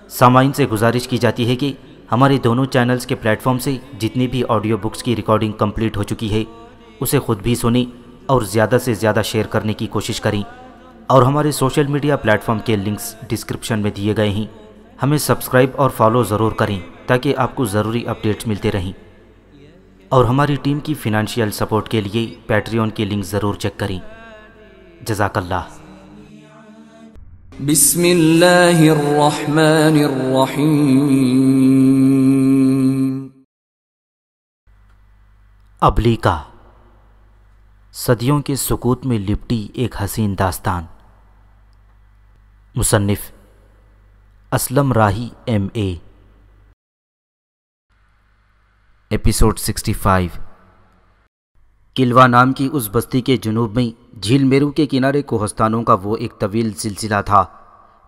سامعین سے گزارش کی جاتی ہے کہ ہمارے دونوں چینلز کے پلیٹ فارم سے جتنی بھی آڈیو بکس کی ریکارڈنگ کمپلیٹ ہو چکی ہے اسے خود بھی سنیں اور زیادہ سے زیادہ شیئر کرنے کی کوشش کریں، اور ہمارے سوشل میڈیا پلیٹ فارم کے لنکس ڈسکرپشن میں دیے گئے ہیں۔ ہمیں سبسکرائب اور فالو ضرور کریں تاکہ آپ کو ضروری اپڈیٹس ملتے رہیں، اور ہماری ٹیم کی فنانشیل سپورٹ کے لیے پیٹریون کی لنک ضرور چیک کریں۔ جزاک اللہ۔ بسم اللہ الرحمن الرحیم۔ ابلیکا، صدیوں کے سکوت میں لپٹی ایک حسین داستان۔ مصنف اسلم راہی MA۔ ایپیسوڈ 65۔ کلوا نام کی اس بستی کے جنوب میں جھیل میرو کے کنارے کوہستانوں کا وہ ایک طویل سلسلہ تھا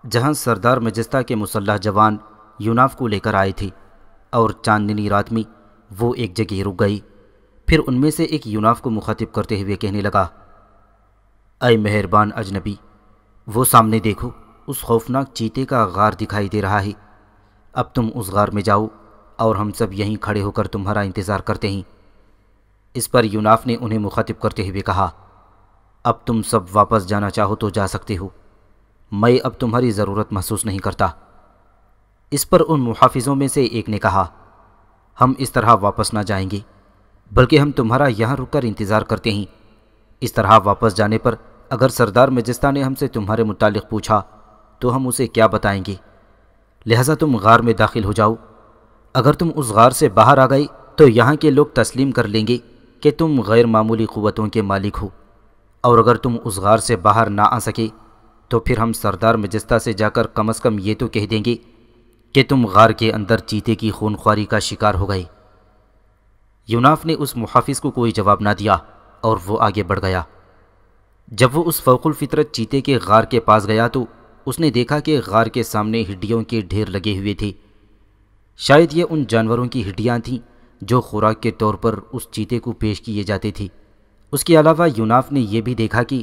جہاں سردار مجستہ کے مسلح جوان یوناف کو لے کر آئے تھے، اور چاندنی رات میں وہ ایک جگہ رک گئی۔ پھر ان میں سے ایک یوناف کو مخاطب کرتے ہوئے کہنے لگا، اے مہربان اجنبی، وہ سامنے دیکھو، اس خوفناک چیتے کا غار دکھائی دے رہا ہے۔ اب تم اس غار میں جاؤ اور ہم سب یہیں کھڑے ہو کر تمہارا انتظار کرتے ہیں۔ اس پر یوناف نے انہیں مخاطب کرتے ہوئے کہا، اب تم سب واپس جانا چاہو تو جا سکتے ہو، میں اب تمہاری ضرورت محسوس نہیں کرتا۔ اس پر ان محافظوں میں سے ایک نے کہا، ہم اس طرح واپس نہ جائیں گے، بلکہ ہم تمہارا یہاں رک کر انتظار کرتے ہیں۔ اس طرح واپس جانے پر اگر سردار مجستہ نے ہم سے تمہارے متعلق پوچھا تو ہم اسے کیا بتائیں گے؟ لہٰذا تم غار میں داخل ہو جاؤ۔ اگر تم اس غار سے باہر آ گئی تو یہاں کے لوگ تسلیم کر لیں گے کہ تم غیر معمولی قوتوں کے مالک ہو، اور اگر تم اس غار سے باہر نہ آ سکے تو پھر ہم سردار مجستہ سے جا کر کم از کم یہ تو کہہ دیں گے کہ تم غار کے اندر چیتے کی خونخواری کا شکار ہو گئے۔ یوناف نے اس محافظ کو کوئی جواب نہ دیا اور وہ آگے بڑھ گیا۔ جب وہ اس فوق الفطرت چیتے کے غار کے پاس گیا تو اس نے دیکھا کہ غار کے سامنے ہڈیوں کے ڈھیر لگے ہوئے تھے۔ شاید یہ ان جانوروں کی ہڈیاں تھیں جو خوراک کے طور پر اس چیتے کو پیش کیے جاتے تھے۔ اس کے علاوہ یوناف نے یہ بھی دیکھا کہ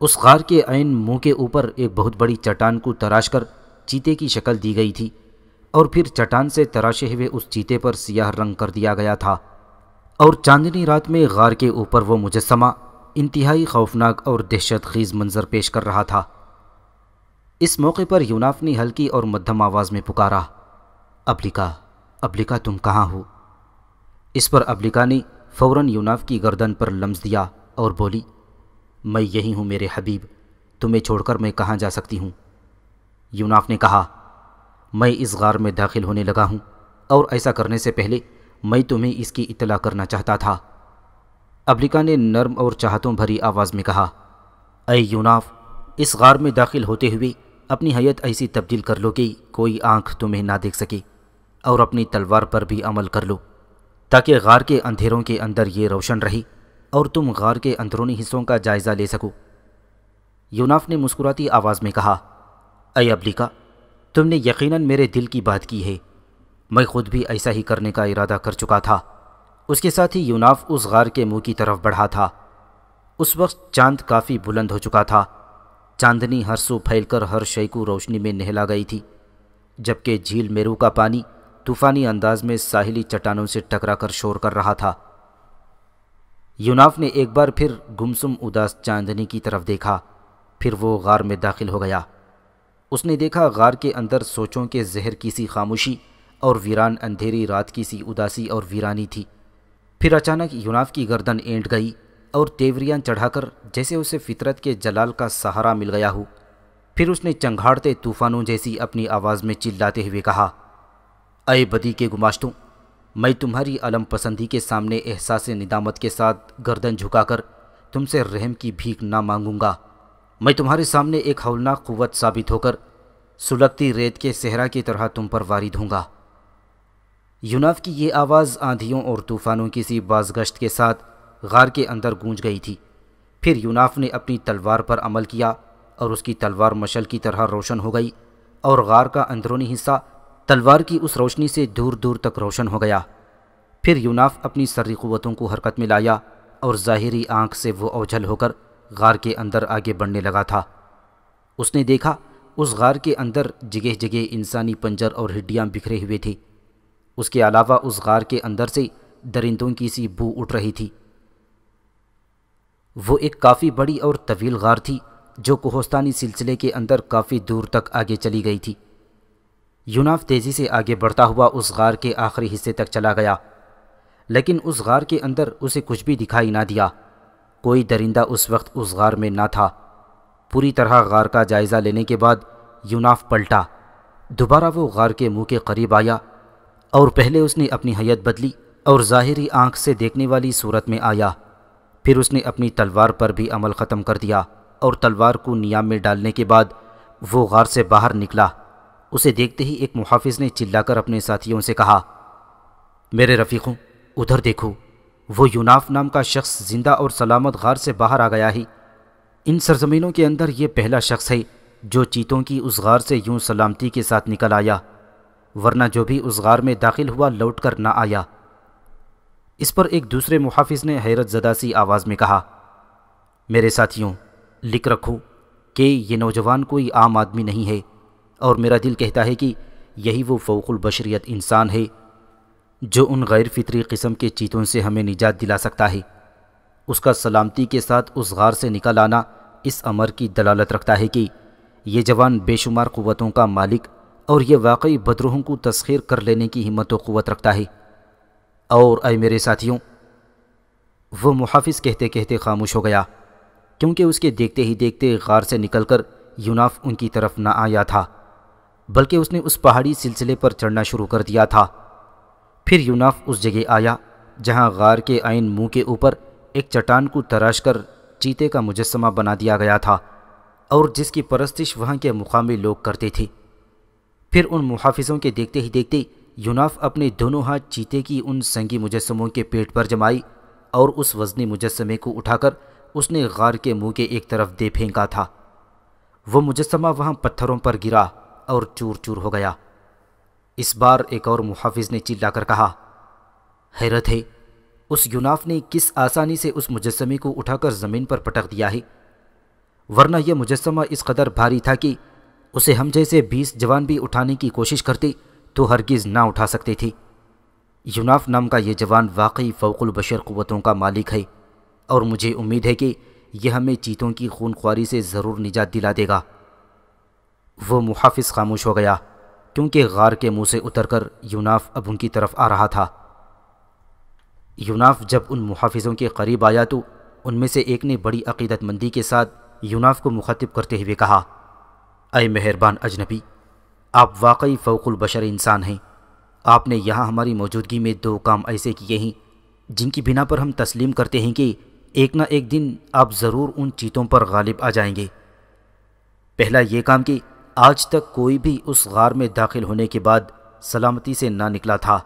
اس غار کے عین منہ کے اوپر ایک بہت بڑی چٹان کو تراش کر چیتے کی شکل دی گئی تھی، اور پھر چٹان سے تراشے ہوئے اس چیتے پر سیاہ رنگ کر دیا گیا تھا، اور چاندنی رات میں غار کے اوپر وہ مجسمہ انتہائی خوفناک اور دہشت خیز منظر پیش کر رہا تھا۔ اس موقع پر یوناف نے ہلکی اور مدھم آواز میں پکارا، ابلیکا، ابلیکا تم کہاں ہو؟ اس پر ابلیکا نے فوراً یوناف کی گردن پر لمس دیا اور بولی، میں یہی ہوں میرے حبیب، تمہیں چھوڑ کر میں کہاں جا سکتی ہوں؟ یوناف نے کہا، میں اس غار میں داخل ہونے لگا ہوں، اور ایسا کرنے سے پہلے میں تمہیں اس کی اطلاع کرنا چاہتا تھا۔ ابلیکا نے نرم اور چاہتوں بھری آواز میں کہا، اے یوناف، اس غار میں داخل ہوتے ہوئے اپنی حیت ایسی تبدیل کر لو کہ کوئی آنکھ تمہیں نہ دیکھ سکے، اور اپنی تلوار پر بھی عمل کر لو تاکہ غار کے اندھیروں کے اندر یہ روشن رہی اور تم غار کے اندرونی حصوں کا جائزہ لے سکو۔ یوناف نے مسکراتی آواز میں کہا، اے ابلیکا، تم نے یقیناً میرے دل کی بات کی ہے، میں خود بھی ایسا ہی کرنے کا ارادہ کر چکا تھا۔ اس کے ساتھ ہی یوناف اس غار کے منہ کی طرف بڑھا تھا۔ اس وقت چاند کافی بلند ہو چکا تھا، چاندنی ہر سو پھیل کر ہر شے کو روشنی میں نہلا گئی تھی، جبکہ جھیل میرو کا پانی طوفانی انداز میں ساحلی چٹانوں سے ٹکرا کر شور کر رہا تھا۔ یوناف نے ایک بار پھر گمسم اداس چاندنی کی طرف دیکھا، پھر وہ غار میں داخل ہو گیا۔ اس نے دیکھا غار کے اندر سوچوں کے زہر کی سی خاموشی اور ویران اندھیری رات کی سی اداسی اور ویرانی تھی۔ پھر اچانک یوناف کی گردن اینٹ گئی اور تیوریاں چڑھا کر جیسے اسے فطرت کے جلال کا سہارا مل گیا ہو۔ پھر اس نے چنگھاڑتے طوفانوں جیسی اپنی آواز میں چلاتے ہوئے کہا، اے بدی کے گماشتوں، میں تمہاری علم پسندی کے سامنے احساس ندامت کے ساتھ گردن جھکا کر تم سے رحم کی بھیک نہ مانگوں گا۔ میں تمہارے سامنے ایک ہولناک قوت ثابت ہو کر سلگتی ریت کے صحرا کی طرح تم پر وارد ہوں گا۔ یوناف کی یہ آواز آندھیوں اور طوفانوں کی سی بازگشت کے ساتھ غار کے اندر گونج گئی تھی۔ پھر یوناف نے اپنی تلوار پر عمل کیا اور اس کی تلوار مشعل کی طرح روشن ہو گئی، اور غار کا اندرونی حصہ تلوار کی اس روشنی سے دور دور تک روشن ہو گیا۔ پھر یوناف اپنی سری قوتوں کو حرکت میں لایا اور ظاہری آنکھ سے وہ اوجھل ہو کر غار کے اندر آگے بڑھنے لگا تھا۔ اس نے دیکھا اس غار کے اندر جگہ جگہ انسانی پنجر اور ہڈیاں بکھرے ہوئے تھے۔ اس کے علاوہ اس غار کے اندر سے درندوں کی سی بو اٹھ رہی تھی۔ وہ ایک کافی بڑی اور طویل غار تھی جو کوہستانی سلسلے کے اندر کافی دور تک آگے چلی گئی تھی۔ یوناف تیزی سے آگے بڑھتا ہوا اس غار کے آخری حصے تک چلا گیا، لیکن اس غار کے اندر اسے کچھ بھی دکھائی نہ دیا۔ کوئی درندہ اس وقت اس غار میں نہ تھا۔ پوری طرح غار کا جائزہ لینے کے بعد یوناف پلٹا۔ دوبارہ وہ غار کے منہ کے قریب آیا اور پہلے اس نے اپنی حیت بدلی اور ظاہری آنکھ سے دیکھنے والی صورت میں آیا۔ پھر اس نے اپنی تلوار پر بھی عمل ختم کر دیا اور تلوار کو نیام میں ڈالنے کے بعد وہ غار سے باہر نکلا۔ اسے دیکھتے ہی ایک محافظ نے چلا کر اپنے ساتھیوں سے کہا، میرے رفیقوں، ادھر دیکھو، وہ یوناف نام کا شخص زندہ اور سلامت غار سے باہر آ گیا ہے۔ ان سرزمینوں کے اندر یہ پہلا شخص ہے جو چیتوں کی اس غار سے یوں سلامتی کے ساتھ نکل آیا، ورنہ جو بھی اس غار میں داخل ہوا لوٹ کر نہ آیا۔ اس پر ایک دوسرے محافظ نے حیرت زدہ سی آواز میں کہا، میرے ساتھیوں، لکھ رکھو کہ یہ نوجوان کوئی عام آدمی نہیں ہے، اور میرا دل کہتا ہے کہ یہی وہ فوق البشریت انسان ہے جو ان غیر فطری قسم کے چیتوں سے ہمیں نجات دلا سکتا ہے۔ اس کا سلامتی کے ساتھ اس غار سے نکل آنا اس امر کی دلالت رکھتا ہے کہ یہ جوان بے شمار قوتوں کا مالک اور یہ واقعی بدروحوں کو تسخیر کر لینے کی ہمت و قوت رکھتا ہے۔ اور اے میرے ساتھیوں، وہ محافظ کہتے کہتے خاموش ہو گیا، کیونکہ اس کے دیکھتے ہی دیکھتے غار سے نکل کر یوناف ان کی طرف نہ آیا تھا، بلکہ اس نے اس پہاڑی سلسلے پر چڑھنا شروع کر دیا تھا۔ پھر یوناف اس جگہ آیا جہاں غار کے عین منہ کے اوپر ایک چٹان کو تراش کر چیتے کا مجسمہ بنا دیا گیا تھا، اور جس کی پرستش وہاں کے مقامی لوگ کرتے تھے۔ پھر ان محافظوں کے دیکھتے ہی دیکھتے یوناف اپنے دونوں ہاتھ چیتے کی ان سنگی مجسموں کے پیٹ پر جمائی اور اس وزنی مجسمے کو اٹھا کر اس نے غار کے منہ کے ایک طرف دے پھینکا تھا۔ وہ مجسمہ وہاں پتھروں پر گرا اور چور چور ہو گیا۔ اس بار ایک اور محافظ نے چلا کر کہا، حیرت ہے، اس یوناف نے کس آسانی سے اس مجسمے کو اٹھا کر زمین پر پٹک دیا ہے، ورنہ یہ مجسمہ اس قدر بھاری تھا کہ اسے ہم جیسے 20 جوان بھی اٹھانے کی کوشش کرتے تو ہرگز نہ اٹھا سکتے تھے۔ یوناف نام کا یہ جوان واقعی فوق البشر قوتوں کا مالک ہے، اور مجھے امید ہے کہ یہ ہمیں چیتوں کی خون خواری سے ضرور نجات دلا دے گا۔ وہ محافظ خاموش ہو گیا، کیونکہ غار کے منہ سے اتر کر یوناف اب ان کی طرف آ رہا تھا۔ یوناف جب ان محافظوں کے قریب آیا تو ان میں سے ایک نے بڑی عقیدت مندی کے ساتھ یوناف کو مخاطب کرتے ہوئے کہا، اے مہربان اجنبی، آپ واقعی فوق البشر انسان ہیں۔ آپ نے یہاں ہماری موجودگی میں 2 کام ایسے کیے ہیں جن کی بنا پر ہم تسلیم کرتے ہیں کہ ایک نہ ایک دن آپ ضرور ان چیتوں پر غالب آ جائیں گے۔ پہلا یہ کام کہ آج تک کوئی بھی اس غار میں داخل ہونے کے بعد سلامتی سے نہ نکلا تھا،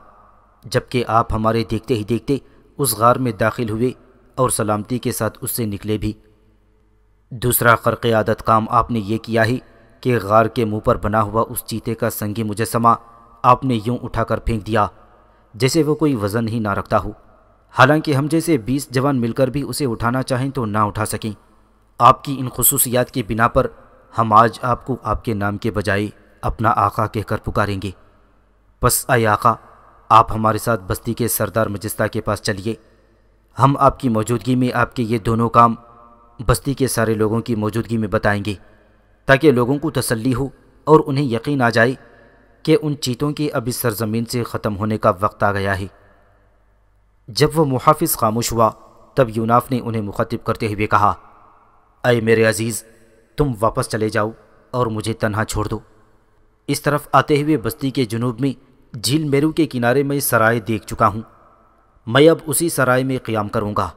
جبکہ آپ ہمارے دیکھتے ہی دیکھتے اس غار میں داخل ہوئے اور سلامتی کے ساتھ اس سے نکلے بھی۔ دوسرا خرق عادت کام آپ نے یہ کیا ہے کہ غار کے منہ پر بنا ہوا اس چیتے کا سنگی مجسمہ آپ نے یوں اٹھا کر پھینک دیا جیسے وہ کوئی وزن ہی نہ رکھتا ہو، حالانکہ ہم جیسے 20 جوان مل کر بھی اسے اٹھانا چاہیں تو نہ اٹھا سکیں۔ آپ کی ان خصوصیات کی بنا پر ہم آج آپ کو آپ کے نام کے بجائے اپنا آقا کہہ کر پکاریں گے۔ پس اے آقا، آپ ہمارے ساتھ بستی کے سردار مجستہ کے پاس چلیے۔ ہم آپ کی موجودگی میں آپ کے یہ دونوں کام بستی کے سارے لوگوں کی موجودگی میں بتائیں گے، تاکہ لوگوں کو تسلی ہو اور انہیں یقین آ جائے کہ ان چیتوں کے اب اس سرزمین سے ختم ہونے کا وقت آ گیا ہے۔ جب وہ محافظ خاموش ہوا تب یوناف نے انہیں مخاطب کرتے ہوئے کہا، اے میرے عزیز، تم واپس چلے جاؤ اور مجھے تنہا چھوڑ دو۔ اس طرف آتے ہوئے بستی کے جنوب میں جھیل میرو کے کنارے میں سرائے دیکھ چکا ہوں۔ میں اب اسی سرائے میں قیام کروں گا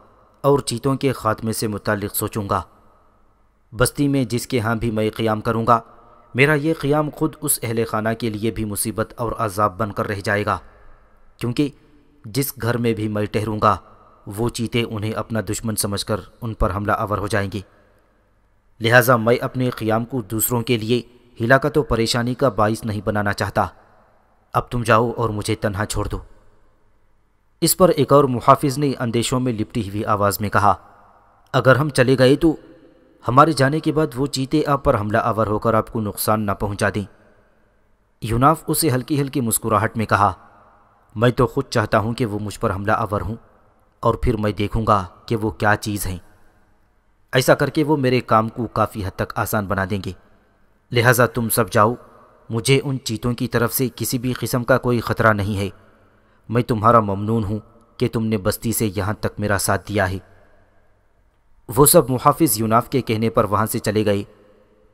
اور چیتوں کے خاتمے سے متعلق سوچوں گا۔ بستی میں جس کے ہاں بھی میں قیام کروں گا، میرا یہ قیام خود اس اہل خانہ کے لیے بھی مصیبت اور عذاب بن کر رہ جائے گا، کیونکہ جس گھر میں بھی میں ٹھہروں گا وہ چیتے انہیں اپنا دشمن سمجھ کر ان پر حملہ آور ہو جائیں گے۔ لہٰذا میں اپنے قیام کو دوسروں کے لیے ہلاکت و پریشانی کا باعث نہیں بنانا چاہتا۔ اب تم جاؤ اور مجھے تنہا چھوڑ دو۔ اس پر ایک اور محافظ نے اندیشوں میں لپٹی ہوئی آواز میں کہا، اگر ہم چلے گئے تو ہمارے جانے کے بعد وہ چیتے آپ پر حملہ آور ہو کر آپ کو نقصان نہ پہنچا دیں۔ یوناف اسے ہلکی ہلکی مسکراہٹ میں کہا، میں تو خود چاہتا ہوں کہ وہ مجھ پر حملہ آور ہوں، اور پھر میں دیکھوں گا کہ وہ کیا چیز ہیں۔ ایسا کر کے وہ میرے کام کو کافی حد تک آسان بنا دیں گے، لہٰذا تم سب جاؤ، مجھے ان چیتوں کی طرف سے کسی بھی قسم کا کوئی خطرہ نہیں ہے۔ میں تمہارا ممنون ہوں کہ تم نے بستی سے یہاں تک میرا ساتھ دیا ہے۔ وہ سب محافظ یوناف کے کہنے پر وہاں سے چلے گئے۔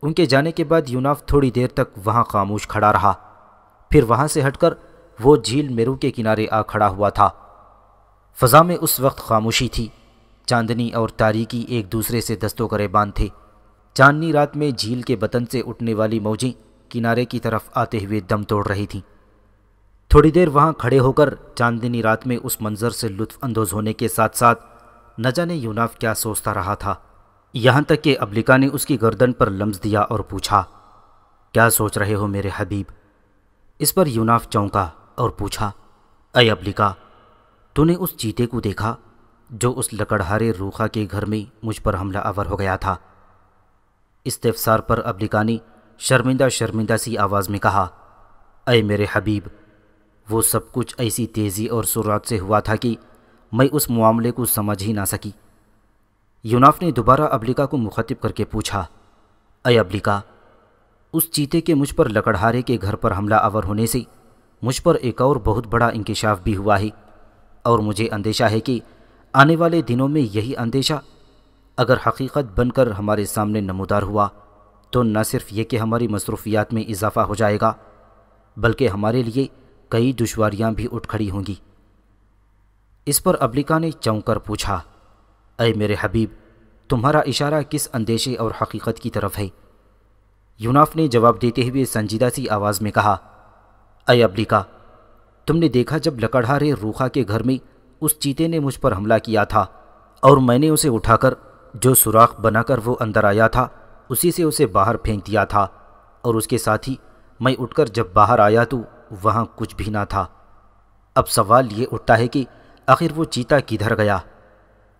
ان کے جانے کے بعد یوناف تھوڑی دیر تک وہاں خاموش کھڑا رہا، پھر وہاں سے ہٹ کر وہ جھیل میرو کے کنارے آ کھڑا ہوا تھا۔ فضا میں اس وقت خاموشی تھی، چاندنی اور تاریکی ایک دوسرے سے دستوں گریبان تھے۔ چاندنی رات میں جھیل کے بطن سے اٹھنے والی موجیں کنارے کی طرف آتے ہوئے دم توڑ رہی تھیں۔ تھوڑی دیر وہاں کھڑے ہو کر چاندنی رات میں اس منظر سے لطف اندوز ہونے کے ساتھ ساتھ نہ جانے یوناف کیا سوچتا رہا تھا، یہاں تک کہ ابلکا نے اس کی گردن پر لمس دیا اور پوچھا، کیا سوچ رہے ہو میرے حبیب؟ اس پر یوناف چونکا اور پوچھا، اے ابلکا، تو نے اس چیتے کو دیکھا جو اس لکڑہارے روخا کے گھر میں مجھ پر حملہ آور ہو گیا تھا؟ استفسار پر ابلکا نے شرمندہ شرمندہ سی آواز میں کہا، اے میرے حبیب، وہ سب کچھ ایسی تیزی اور سرعت سے ہوا تھا کہ میں اس معاملے کو سمجھ ہی نہ سکی۔ یوناف نے دوبارہ ابلکا کو مخاطب کر کے پوچھا، اے ابلکا، اس چیتے کے مجھ پر لکڑہارے کے گھر پر حملہ آور ہونے سے مجھ پر ایک اور بہت بڑا انکشاف بھی ہوا ہے، اور مجھے اندیشہ ہے کہ آنے والے دنوں میں یہی اندیشہ اگر حقیقت بن کر ہمارے سامنے نمودار ہوا تو نہ صرف یہ کہ ہماری مصروفیات میں اضافہ ہو جائے گا، بلکہ ہمارے لیے کئی دشواریاں بھی اٹھ کھڑی ہوں گی۔ اس پر ابلکا نے چونک کر پوچھا، اے میرے حبیب، تمہارا اشارہ کس اندیشے اور حقیقت کی طرف ہے؟ یوناف نے جواب دیتے ہوئے سنجیدہ سی آواز میں کہا، اے ابلکا، تم نے دیکھا جب لکڑہارے روخا کے گھر میں اس چیتے نے مجھ پر حملہ کیا تھا اور میں نے اسے اٹھا کر جو سوراخ بنا کر وہ اندر آیا تھا اسی سے اسے باہر پھینک دیا تھا، اور اس کے ساتھ ہی میں اٹھ کر جب باہر آیا تو وہاں کچھ بھی نہ تھا۔ اب سوال یہ اٹھتا ہے کہ آخر وہ چیتا کدھر گیا؟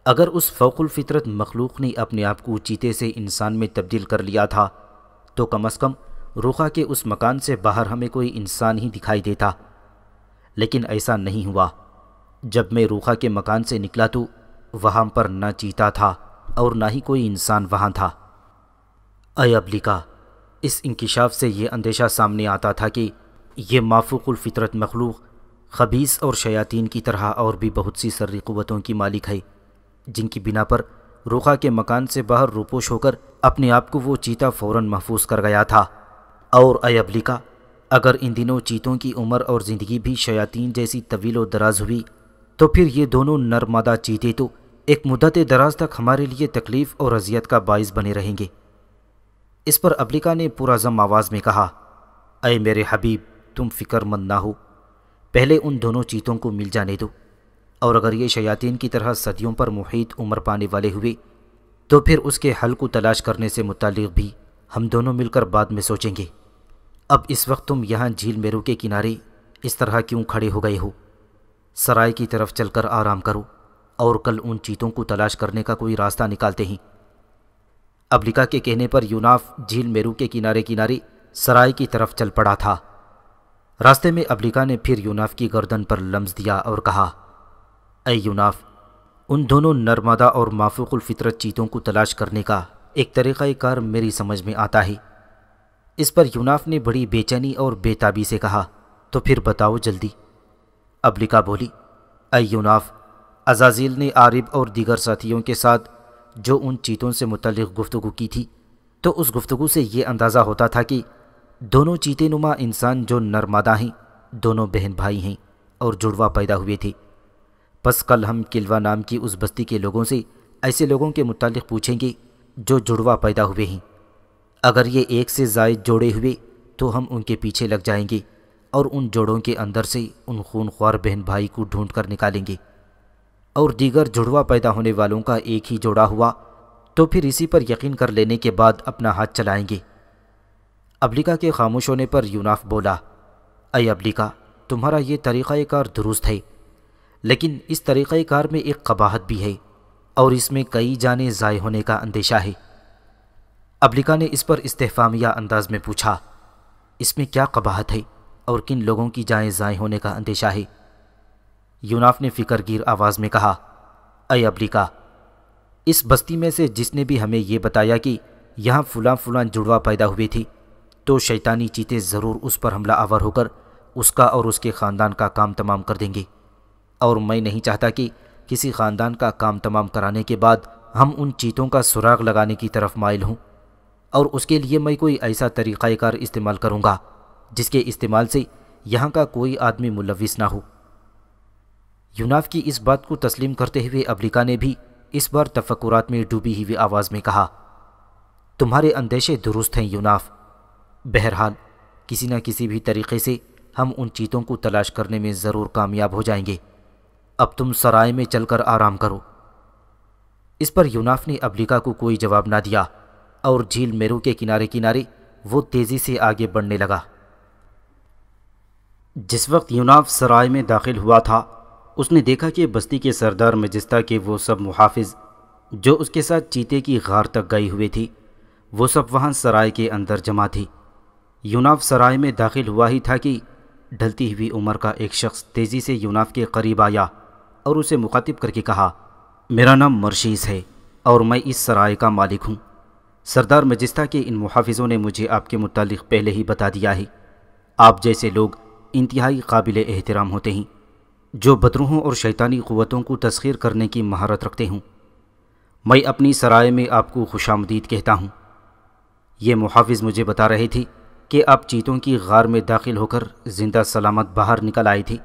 اگر اس فوق الفطرت مخلوق نے اپنے آپ کو چیتے سے انسان میں تبدیل کر لیا تھا تو کم از کم روخا کے اس مکان سے باہر ہمیں کوئی انسان ہی دکھائی دیتا، لیکن ایسا نہیں ہوا۔ جب میں روخا کے مکان سے نکلا تو وہاں پر نہ چیتا تھا اور نہ ہی کوئی انسان وہاں تھا۔ اے ابلکا، اس انکشاف سے یہ اندیشہ سامنے آتا تھا کہ یہ مافوق الفطرت مخلوق خبیث اور شیاطین کی طرح اور بھی بہت سی سری قوتوں کی مالک ہے، جن کی بنا پر روخا کے مکان سے باہر روپوش ہو کر اپنے آپ کو وہ چیتا فوراً محفوظ کر گیا تھا۔ اور اے ابلکا، اگر ان دنوں چیتوں کی عمر اور زندگی بھی شیاطین جیسی طویل و دراز ہوئی تو پھر یہ دونوں نر مادہ چیتے تو ایک مدت دراز تک ہمارے لیے تکلیف اور اذیت کا باعث بنے رہیں گے۔ اس پر ابلکا نے پرعزم آواز میں کہا، اے میرے حبیب، تم فکر مند نہ ہو، پہلے ان دونوں چیتوں کو مل جانے دو، اور اگر یہ شیاطین کی طرح صدیوں پر محیط عمر پانے والے ہوئے تو پھر اس کے حل کو تلاش کرنے سے متعلق بھی ہم دونوں مل کر بعد میں سوچیں گے۔ اب اس وقت تم یہاں جھیل میرو کے کنارے اس طرح کیوں کھڑے ہو گئے ہو؟ سرائے کی طرف چل کر آرام کرو، اور کل ان چیتوں کو تلاش کرنے کا کوئی راستہ نکالتے ہیں۔ ابلکا کے کہنے پر یوناف جھیل میرو کے کنارے کنارے سرائے کی طرف چل پڑا تھا۔ راستے میں ابلکا نے پھر یوناف کی گردن پر لمس دیا اور کہا، اے یوناف، ان دونوں نرمادہ اور مافوق الفطرت چیتوں کو تلاش کرنے کا ایک طریقہ کار میری سمجھ میں آتا ہے۔ اس پر یوناف نے بڑی بے چینی اور بے تابی سے کہا، تو پھر بتاؤ جلدی۔ ابلکا بولی، اے یوناف، عزازیل نے عارب اور دیگر ساتھیوں کے ساتھ جو ان چیتوں سے متعلق گفتگو کی تھی تو اس گفتگو سے یہ اندازہ ہوتا تھا کہ دونوں چیتے نما انسان جو نرمادہ ہیں دونوں بہن بھائی ہیں اور جڑوا پیدا ہوئے تھے۔ پس کل ہم کلوا نام کی اس بستی کے لوگوں سے ایسے لوگوں کے متعلق پوچھیں گے جو جڑوا پیدا ہوئے ہیں۔ اگر یہ ایک سے زائد جوڑے ہوئے تو ہم ان کے پیچھے لگ جائیں گے اور ان جوڑوں کے اندر سے ان خون خوار بہن بھائی کو ڈھونڈ کر نکالیں گے، اور دیگر جڑوا پیدا ہونے والوں کا ایک ہی جوڑا ہوا تو پھر اسی پر یقین کر لینے کے بعد اپنا ہاتھ چلائیں گے۔ ابلکا کے خاموش ہونے پر یوناف بولا، اے ابلکا، تمہارا یہ طریقہ کار درست ہے، لیکن اس طریقہ کار میں ایک قباحت بھی ہے اور اس میں کئی جانیں ضائع ہونے کا اندیشہ ہے۔ ابلیکا نے اس پر استفہامیہ انداز میں پوچھا، اس میں کیا قباحت ہے اور کن لوگوں کی جائیں ضائع ہونے کا اندیشہ ہے؟ یوناف نے فکر گیر آواز میں کہا، اے ابلیکا، اس بستی میں سے جس نے بھی ہمیں یہ بتایا کہ یہاں فلاں فلاں جڑواں پیدا ہوئے تھی، تو شیطانی چیتے ضرور اس پر حملہ آور ہو کر اس کا اور اس کے خاندان کا کام تمام کر دیں گے، اور میں نہیں چاہتا کہ کسی خاندان کا کام تمام کرانے کے بعد ہم ان چیتوں کا سراغ لگانے کی طرف مائل ہوں، اور اس کے لیے میں کوئی ایسا طریقہ کار استعمال کروں گا جس کے استعمال سے یہاں کا کوئی آدمی ملوث نہ ہو۔ یوناف کی اس بات کو تسلیم کرتے ہوئے ابلیکا نے بھی اس بار تفکرات میں ڈوبی ہوئی آواز میں کہا، تمہارے اندیشے درست ہیں یوناف، بہرحال کسی نہ کسی بھی طریقے سے ہم ان چیتوں کو تلاش کرنے میں ضرور کامیاب ہو جائیں گے، اب تم سرائے میں چل کر آرام کرو۔ اس پر یوناف نے ابلیکا کو کوئی جواب نہ دیا اور جھیل میرو کے کنارے کنارے وہ تیزی سے آگے بڑھنے لگا۔ جس وقت یوناف سرائے میں داخل ہوا تھا، اس نے دیکھا کہ بستی کے سردار مجستا کے وہ سب محافظ جو اس کے ساتھ چیتے کی غار تک گئے ہوئے تھی، وہ سب وہاں سرائے کے اندر جمع تھی۔ یوناف سرائے میں داخل ہوا ہی تھا کہ ڈھلتی ہوئی عمر کا ایک شخص تیزی سے یوناف کے قریب آیا اور اسے مخاطب کر کے کہا، میرا نام مرشیس ہے اور میں اس سرائے کا مالک ہوں۔ سردار مجستا کے ان محافظوں نے مجھے آپ کے متعلق پہلے ہی بتا دیا ہے۔ آپ جیسے لوگ انتہائی قابل احترام ہوتے ہیں، جو بدروحوں اور شیطانی قوتوں کو تسخیر کرنے کی مہارت رکھتے ہوں۔ میں اپنی سرائے میں آپ کو خوش آمدید کہتا ہوں۔ یہ محافظ مجھے بتا رہے تھے کہ آپ چیتوں کی غار میں داخل ہو کر زندہ سلامت باہر نکل آئے تھے۔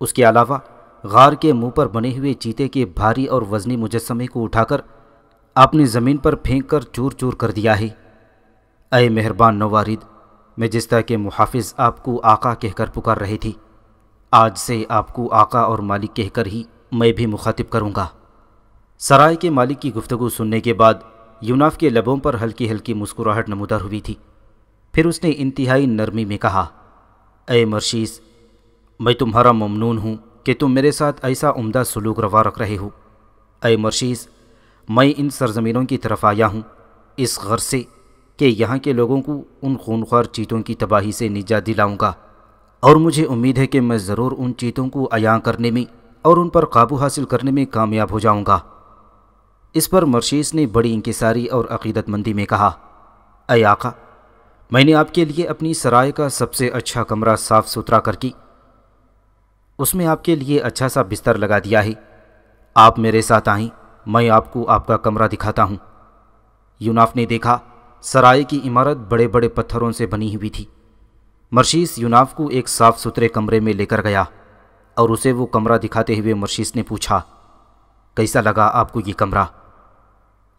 اس کے علاوہ غار کے منہ پر بنے ہوئے چیتے کے بھاری اور وزنی مجسمے کو اٹھا کر آپ نے زمین پر پھینک کر چور چور کر دیا ہے۔ اے مہربان نوارد، مجستا کے محافظ آپ کو آقا کہہ کر پکار رہے تھے۔ آج سے آپ کو آقا اور مالک کہہ کر ہی میں بھی مخاطب کروں گا۔ سرائے کے مالک کی گفتگو سننے کے بعد یوناف کے لبوں پر ہلکی ہلکی مسکراہٹ نمودار ہوئی تھی۔ پھر اس نے انتہائی نرمی میں کہا، اے مرشیس، میں تمہارا ممنون ہوں کہ تم میرے ساتھ ایسا عمدہ سلوک روا رکھ رہے ہو۔ اے مرشیس، میں ان سرزمینوں کی طرف آیا ہوں اس غرض سے کہ یہاں کے لوگوں کو ان خونخوار چیتوں کی تباہی سے نجات دلاؤں گا، اور مجھے امید ہے کہ میں ضرور ان چیتوں کو عیاں کرنے میں اور ان پر قابو حاصل کرنے میں کامیاب ہو جاؤں گا۔ اس پر مرشیس نے بڑی انکساری اور عقیدت مندی میں کہا، اے آقا، میں نے آپ کے لیے اپنی سرائے کا سب سے اچھا کمرہ صاف ستھرا کر کے اس میں آپ کے لیے اچھا سا بستر لگا دیا ہے۔ آپ میرے ساتھ آئیں، میں آپ کو آپ کا کمرہ دکھاتا ہوں۔ یوناف نے دیکھا سرائے کی عمارت بڑے بڑے پتھروں سے بنی ہوئی تھی۔ مرشیس یوناف کو ایک صاف ستھرے کمرے میں لے کر گیا اور اسے وہ کمرہ دکھاتے ہوئے مرشیس نے پوچھا، کیسا لگا آپ کو یہ کمرہ؟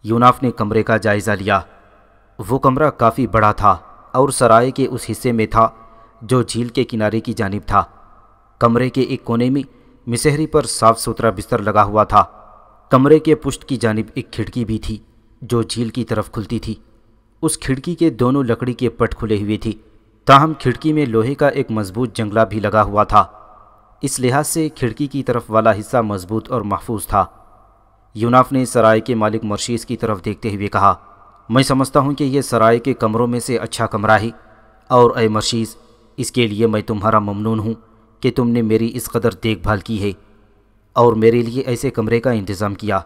یوناف نے کمرے کا جائزہ لیا۔ وہ کمرہ کافی بڑا تھا اور سرائے کے اس حصے میں تھا جو جھیل کے کنارے کی جانب تھا۔ کمرے کے ایک کونے میں مسہری پر صاف ستھرا بستر لگا ہوا تھا۔ کمرے کے پشت کی جانب ایک کھڑکی بھی تھی جو جھیل کی طرف کھلتی تھی۔ اس کھڑکی کے دونوں لکڑی کے پٹ کھلے ہوئے تھے، تاہم کھڑکی میں لوہے کا ایک مضبوط جنگلہ بھی لگا ہوا تھا۔ اس لحاظ سے کھڑکی کی طرف والا حصہ مضبوط اور محفوظ تھا۔ یوناف نے سرائے کے مالک مرشیس کی طرف دیکھتے ہوئے کہا، میں سمجھتا ہوں کہ یہ سرائے کے کمروں میں سے اچھا کمرہ ہے، اور اے مرشیس، اس کے لیے میں تمہارا ممنون ہوں کہ تم نے میری اس قدر دیکھ بھال کی ہے اور میرے لیے ایسے کمرے کا انتظام کیا۔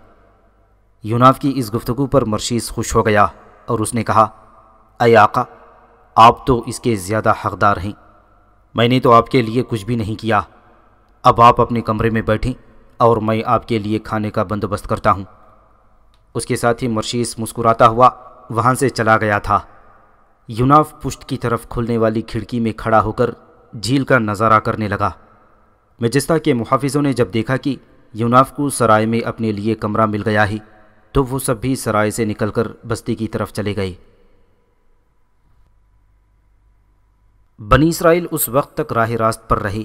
یوناف کی اس گفتگو پر مرشیس خوش ہو گیا اور اس نے کہا، اے آقا، آپ تو اس کے زیادہ حقدار ہیں، میں نے تو آپ کے لیے کچھ بھی نہیں کیا۔ اب آپ اپنے کمرے میں بیٹھیں اور میں آپ کے لیے کھانے کا بندوبست کرتا ہوں۔ اس کے ساتھ ہی مرشیس مسکراتا ہوا وہاں سے چلا گیا تھا۔ یوناف پشت کی طرف کھلنے والی کھڑکی میں کھڑا ہو کر جھیل کا نظارہ کرنے لگا۔ مجستا کے محافظوں نے جب دیکھا کہ یوناف کو سرائے میں اپنے لیے کمرہ مل گیا ہے تو وہ سب بھی سرائے سے نکل کر بستی کی طرف چلے گئے۔ بنی اسرائیل اس وقت تک راہ راست پر رہے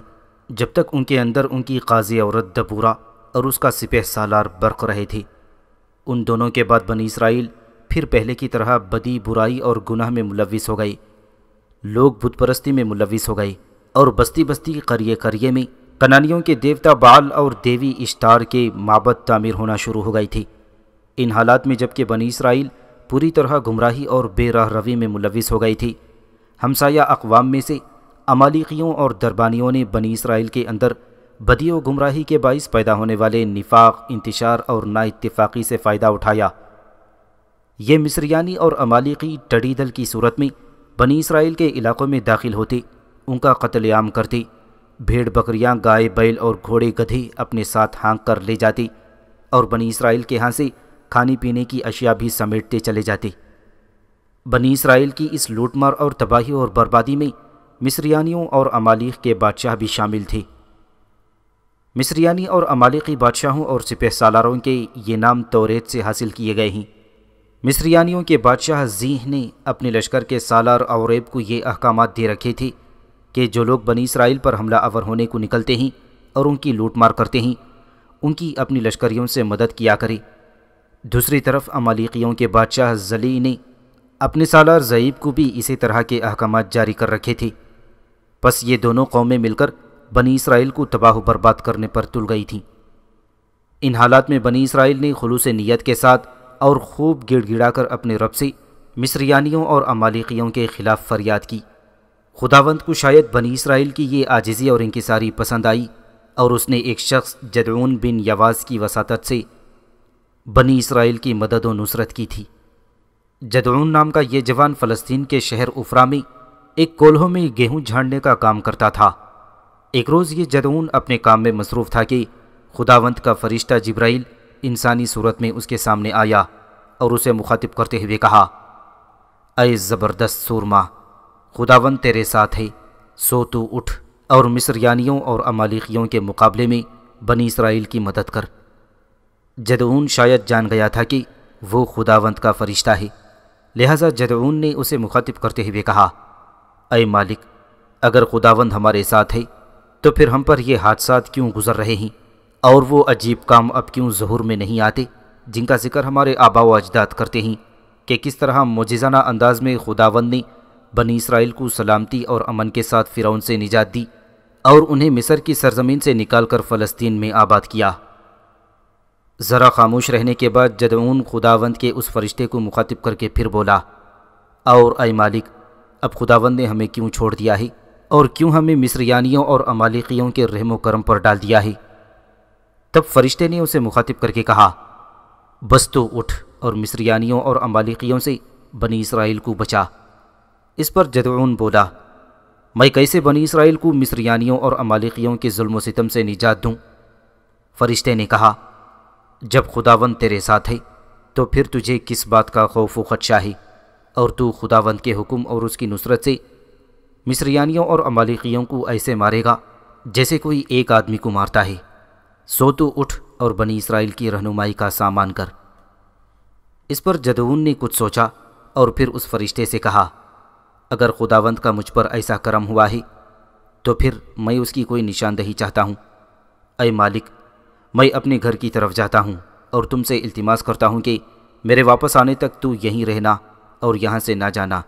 جب تک ان کے اندر ان کی قاضی عورت دبورہ اور اس کا سپہ سالار برق رہے تھے۔ ان دونوں کے بعد بنی اسرائیل پھر پہلے کی طرح بدی، برائی اور گناہ میں ملوث ہو گئے۔ لوگ بت پرستی میں ملوث ہو گئے اور بستی بستی، قریے قریے میں کنانیوں کے دیوتا بعل اور دیوی اشتار کے معبد تعمیر ہونا شروع ہو گئی تھی۔ ان حالات میں جب کہ بنی اسرائیل پوری طرح گمراہی اور بے راہ روی میں ملوث ہو گئی تھی۔ ہمسایہ اقوام میں سے عمالیقیوں اور دربانیوں نے بنی اسرائیل کے اندر بدی و گمراہی کے باعث پیدا ہونے والے نفاق، انتشار اور نا اتفاقی سے فائدہ اٹھایا۔ یہ مصریانی اور عمالیقی ٹڈی دل کی صورت میں بنی اسرائیل کے علاقوں میں داخل ہوتے، ان کا قتل عام کرتے، بھیڑ بکریاں، گائے بیل اور گھوڑے گدھے اپنے ساتھ ہانک کر لے جاتے اور بنی اسرائیل کے ہاں سے کھانے پینے کی اشیاء بھی سمیٹتے چلے جاتے۔ بنی اسرائیل کی اس لوٹ مار اور تباہی اور بربادی میں مصریانیوں اور عمالیق کے بادشاہ بھی شامل تھے۔ مصریانی اور عمالیقی بادشاہوں اور سپہ سالاروں کے یہ نام توریت سے حاصل کیے گئے ہیں۔ مصریانیوں کے بادشاہ زیح نے اپنے لشکر کے سالار اوریب کو یہ احکامات دے رکھے تھے کہ جو لوگ بنی اسرائیل پر حملہ آور ہونے کو نکلتے ہیں اور ان کی لوٹ مار کرتے ہیں، ان کی اپنی لشکریوں سے مدد کیا کرے۔ دوسری طرف عمالیقیوں کے بادشاہ زلی نے اپنے سالار زئیب کو بھی اسی طرح کے احکامات جاری کر رکھے تھے۔ پس یہ دونوں قومیں مل کر بنی اسرائیل کو تباہ و برباد کرنے پر تل گئی تھیں۔ ان حالات میں بنی اسرائیل نے خلوص نیت کے ساتھ اور خوب گڑ گڑا کر اپنے رب سے مصریانیوں اور عمالیقیوں کے خلاف فریاد کی۔ خداوند کو شاید بنی اسرائیل کی یہ عاجزی اور انکساری پسند آئی، اور اس نے ایک شخص جدعون بن یواز کی وساطت سے بنی اسرائیل کی مدد و نصرت کی تھی۔ جدعون نام کا یہ جوان فلسطین کے شہر افرا میں ایک کولہوں میں گیہوں جھاڑنے کا کام کرتا تھا۔ ایک روز یہ جدعون اپنے کام میں مصروف تھا کہ خداوند کا فرشتہ جبرائیل انسانی صورت میں اس کے سامنے آیا اور اسے مخاطب کرتے ہوئے کہا، اے زبردست سورما، خداوند تیرے ساتھ ہے، سو تو اٹھ اور مصریانیوں اور عمالیقیوں کے مقابلے میں بنی اسرائیل کی مدد کر۔ جدعون شاید جان گیا تھا کہ وہ خداوند کا فرشتہ ہے، لہذا جدعون نے اسے مخاطب کرتے ہوئے کہا، اے مالک، اگر خداوند ہمارے ساتھ ہے تو پھر ہم پر یہ حادثات کیوں گزر رہے ہیں، اور وہ عجیب کام اب کیوں ظہور میں نہیں آتے جن کا ذکر ہمارے آبا و اجداد کرتے ہیں کہ کس طرح معجزانہ انداز میں خداوند نے بنی اسرائیل کو سلامتی اور امن کے ساتھ فرعون سے نجات دی اور انہیں مصر کی سرزمین سے نکال کر فلسطین میں آباد کیا۔ ذرا خاموش رہنے کے بعد جدعون خداوند کے اس فرشتے کو مخاطب کر کے پھر بولا، اور اے مالک، اب خداوند نے ہمیں کیوں چھوڑ دیا ہے اور کیوں ہمیں مصریانیوں اور عمالیقیوں کے رحم و کرم پر ڈال دیا ہے؟ تب فرشتے نے اسے مخاطب کر کے کہا، بس تو اٹھ اور مصریانیوں اور عمالیقیوں سے بنی اسرائیل کو بچا۔ اس پر جدعون بولا، میں کیسے بنی اسرائیل کو مصریانیوں اور عمالیقیوں کے ظلم و ستم سے نجات دوں؟ فرشتے نے کہا، جب خداوند تیرے ساتھ ہے تو پھر تجھے کس بات کا خوف و خدشہ ہے، اور تو خداوند کے حکم اور اس کی نصرت سے مصریانیوں اور عمالیقیوں کو ایسے مارے گا جیسے کوئی ایک آدمی کو مارتا ہے۔ سو تو اٹھ اور بنی اسرائیل کی رہنمائی کا سامان کر۔ اس پر جدعون نے کچھ سوچا اور پھر اس فرشتے سے کہا، اگر خداوند کا مجھ پر ایسا کرم ہوا ہے تو پھر میں اس کی کوئی نشاندہی چاہتا ہوں۔ اے مالک، میں اپنے گھر کی طرف جاتا ہوں اور تم سے التماس کرتا ہوں کہ میرے واپس آنے تک تو یہیں رہنا اور یہاں سے نہ جانا،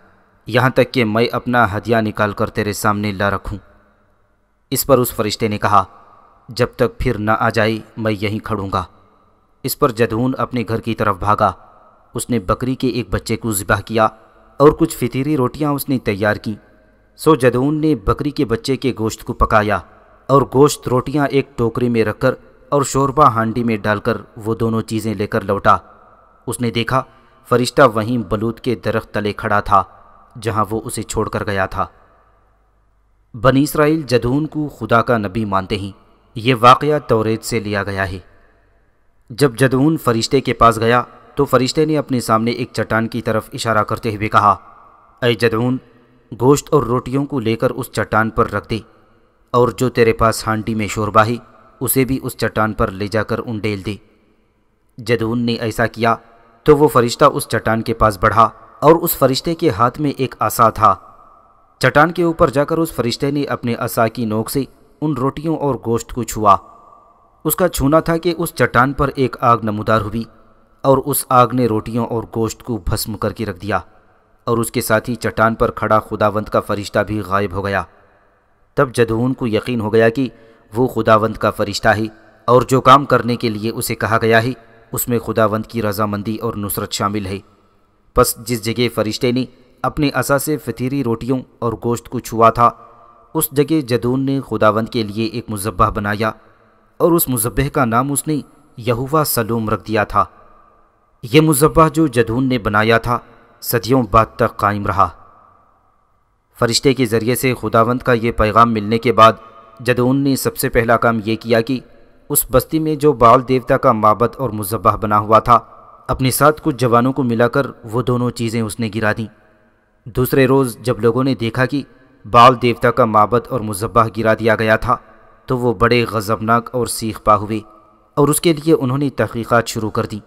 یہاں تک کہ میں اپنا ہدیہ نکال کر تیرے سامنے لا رکھوں۔ اس پر اس فرشتے نے کہا، جب تک پھر نہ آ جائے میں یہیں کھڑوں گا۔ اس پر جدعون اپنے گھر کی طرف بھاگا۔ اس نے بکری کے ایک بچے کو ذبح کیا اور کچھ فطیری روٹیاں اس نے تیار کیں۔ سو جدعون نے بکری کے بچے کے گوشت کو پکایا اور گوشت روٹیاں ایک ٹوکری میں رکھ کر اور شوربہ ہانڈی میں ڈال کر وہ دونوں چیزیں لے کر لوٹا۔ اس نے دیکھا فرشتہ وہیں بلوت کے درخت تلے کھڑا تھا جہاں وہ اسے چھوڑ کر گیا تھا۔ بنی اسرائیل جدعون کو خدا کا نبی مانتے ہیں۔ یہ واقعہ توریت سے لیا گیا ہے۔ جب جدعون فرشتے کے پاس گیا تو فرشتے نے اپنے سامنے ایک چٹان کی طرف اشارہ کرتے ہوئے کہا، اے جدعون، گوشت اور روٹیوں کو لے کر اس چٹان پر رکھ دے، اور جو تیرے پاس ہانڈی میں شوربہ ہے اسے بھی اس چٹان پر لے جا کر انڈیل دے۔ جدعون نے ایسا کیا تو وہ فرشتہ اس چٹان کے پاس بڑھا اور اس فرشتے کے ہاتھ میں ایک عصا تھا۔ چٹان کے اوپر جا کر اس فرشتے نے اپنے عصا کی نوک سے ان روٹیوں اور گوشت کو چھوا۔ اس کا چھونا تھا کہ اس چٹان پر ایک آگ نمودار ہوئی، اور اس آگ نے روٹیوں اور گوشت کو بھسم کر کے رکھ دیا، اور اس کے ساتھ ہی چٹان پر کھڑا خداوند کا فرشتہ بھی غائب ہو گیا۔ تب جدعون کو یقین ہو گیا کہ وہ خداوند کا فرشتہ ہے، اور جو کام کرنے کے لیے اسے کہا گیا ہے اس میں خداوند کی رضامندی اور نصرت شامل ہے۔ پس جس جگہ فرشتے نے اپنے عصا سے فطیری روٹیوں اور گوشت کو چھوا تھا، اس جگہ جدعون نے خداوند کے لیے ایک مذبح بنایا، اور اس مذبح کا نام اس نے یہوہ سلوم رکھ دیا تھا۔ یہ مذبح جو جدعون نے بنایا تھا صدیوں بعد تک قائم رہا۔ فرشتے کے ذریعے سے خداوند کا یہ پیغام ملنے کے بعد جدعون نے سب سے پہلا کام یہ کیا کہ اس بستی میں جو بعل دیوتا کا معبد اور مذبح بنا ہوا تھا، اپنے ساتھ کچھ جوانوں کو ملا کر وہ دونوں چیزیں اس نے گرا دیں۔ دوسرے روز جب لوگوں نے دیکھا کہ بعل دیوتا کا معبد اور مذبح گرا دیا گیا تھا تو وہ بڑے غضبناک اور سیخ پا ہوئے، اور اس کے لیے انہوں نے تحقیقات شروع کر دیں،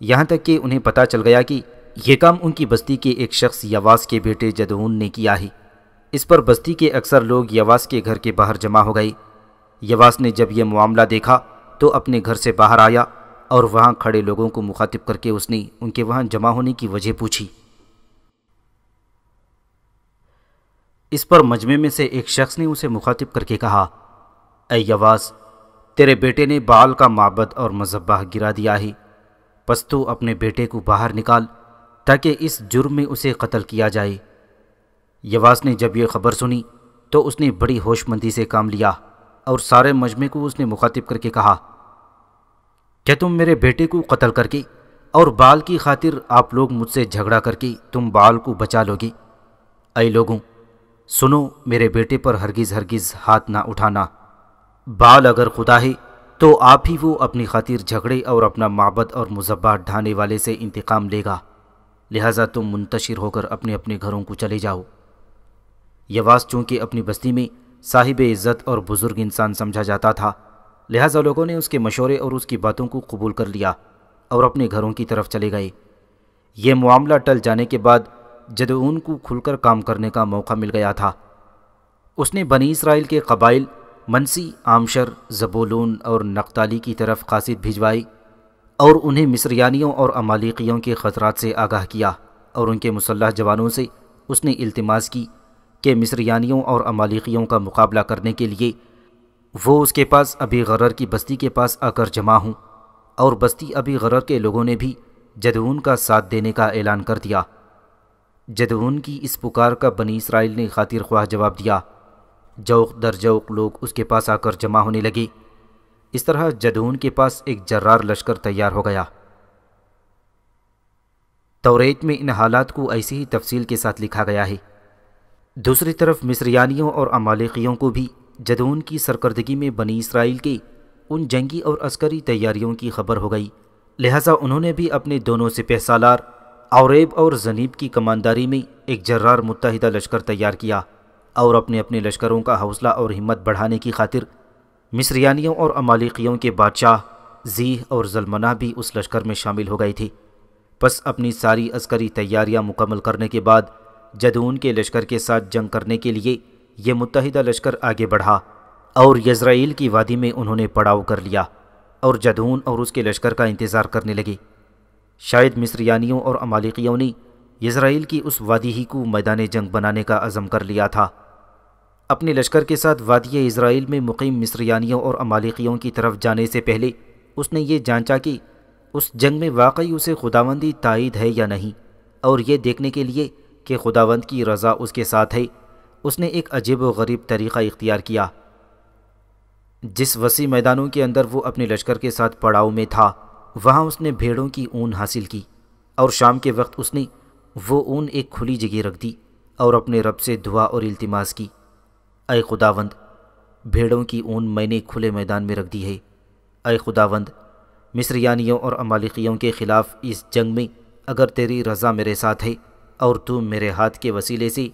یہاں تک کہ انہیں پتہ چل گیا کہ یہ کام ان کی بستی کے ایک شخص یواس کے بیٹے جدعون نے کیا ہے۔ اس پر بستی کے اکثر لوگ یواس کے گھر کے باہر جمع ہو گئے۔ یواس نے جب یہ معاملہ دیکھا تو اپنے گھر سے باہر آیا اور وہاں کھڑے لوگوں کو مخاطب کر کے اس نے ان کے وہاں جمع ہونے کی وجہ پوچھی۔ اس پر مجمع میں سے ایک شخص نے اسے مخاطب کر کے کہا، اے یواس، تیرے بیٹے نے بعل کا معبد اور مذبح گرا دیا ہے، پس تو اپنے بیٹے کو باہر نکال تاکہ اس جرم میں اسے قتل کیا جائے۔ یواس نے جب یہ خبر سنی تو اس نے بڑی ہوش مندی سے کام لیا، اور سارے مجمع کو اس نے مخاطب کر کے کہا، کیا تم میرے بیٹے کو قتل کر کے اور بعل کی خاطر آپ لوگ مجھ سے جھگڑا کر کے تم بعل کو بچا لو گے؟ اے لوگوں، سنو، میرے بیٹے پر ہرگز ہرگز ہاتھ نہ اٹھانا۔ بعل اگر خدا ہے تو آپ ہی وہ اپنی خاطر جھگڑے اور اپنا معبد اور مذبح ڈھانے والے سے انتقام لے گا، لہٰذا تم منتشر ہو کر اپنے اپنے گھروں کو چلے جاؤ۔ یواس چونکہ اپنی بستی میں صاحب عزت اور بزرگ انسان سمجھا جاتا تھا، لہٰذا لوگوں نے اس کے مشورے اور اس کی باتوں کو قبول کر لیا اور اپنے گھروں کی طرف چلے گئے۔ یہ معاملہ ٹل جانے کے بعد جدعون کو کھل کر کام کرنے کا موقع مل گیا تھا۔ اس نے بنی اسرائیل کے قبائل منسی، آمشر، زبولون اور نقتالی کی طرف قاصد بھجوائی اور انہیں مصریانیوں اور عمالیقیوں کے خطرات سے آگاہ کیا، اور ان کے مسلح جوانوں سے اس نے التماس کی کہ مصریانیوں اور عمالیقیوں کا مقابلہ کرنے کے لیے وہ اس کے پاس ابی غرر کی بستی کے پاس آ کر جمع ہوں، اور بستی ابی غرر کے لوگوں نے بھی جدعون کا ساتھ دینے کا اعلان کر دیا۔ جدعون کی اس پکار کا بنی اسرائیل نے خاطر خواہ جواب دیا۔ جوق در جوق لوگ اس کے پاس آ کر جمع ہونے لگے۔ اس طرح جدعون کے پاس ایک جرار لشکر تیار ہو گیا۔ توریت میں ان حالات کو ایسی ہی تفصیل کے ساتھ لکھا گیا ہے۔ دوسری طرف مصریانیوں اور عمالیقیوں کو بھی جدعون کی سرکردگی میں بنی اسرائیل کے ان جنگی اور عسکری تیاریوں کی خبر ہو گئی، لہٰذا انہوں نے بھی اپنے دونوں سپہ سالار اوریب اور زنیب کی کمانداری میں ایک جرار متحدہ لشکر تیار کیا، اور اپنے اپنے لشکروں کا حوصلہ اور ہمت بڑھانے کی خاطر مصریانیوں اور عمالیقیوں کے بادشاہ زیح اور زلمنہ بھی اس لشکر میں شامل ہو گئے تھے۔ پس اپنی ساری عسکری تیاریاں مکمل کرنے کے بعد جدعون کے لشکر کے ساتھ جنگ کرنے کے لیے یہ متحدہ لشکر آگے بڑھا، اور یزرعیل کی وادی میں انہوں نے پڑاؤ کر لیا اور جدعون اور اس کے لشکر کا انتظار کرنے لگے۔ شاید مصریانیوں اور عمالیقیوں نے یزرعیل کی اس وادی ہی کو میدان جنگ بنانے کا عزم کر لیا تھا۔ اپنے لشکر کے ساتھ وادی اسرائیل میں مقیم مصریانیوں اور عمالیقیوں کی طرف جانے سے پہلے اس نے یہ جانچا کہ اس جنگ میں واقعی اسے خداوندی تائید ہے یا نہیں، اور یہ دیکھنے کے لیے کہ خداوند کی رضا اس کے ساتھ ہے، اس نے ایک عجیب و غریب طریقہ اختیار کیا۔ جس وسیع میدانوں کے اندر وہ اپنے لشکر کے ساتھ پڑاؤ میں تھا، وہاں اس نے بھیڑوں کی اون حاصل کی، اور شام کے وقت اس نے وہ اون ایک کھلی جگہ رکھ دی اور اپنے رب سے دعا اور التماس کی، اے خداوند، بھیڑوں کی اون میں نے کھلے میدان میں رکھ دی ہے۔ اے خداوند، مصریانیوں اور عمالیقیوں کے خلاف اس جنگ میں اگر تیری رضا میرے ساتھ ہے اور تو میرے ہاتھ کے وسیلے سے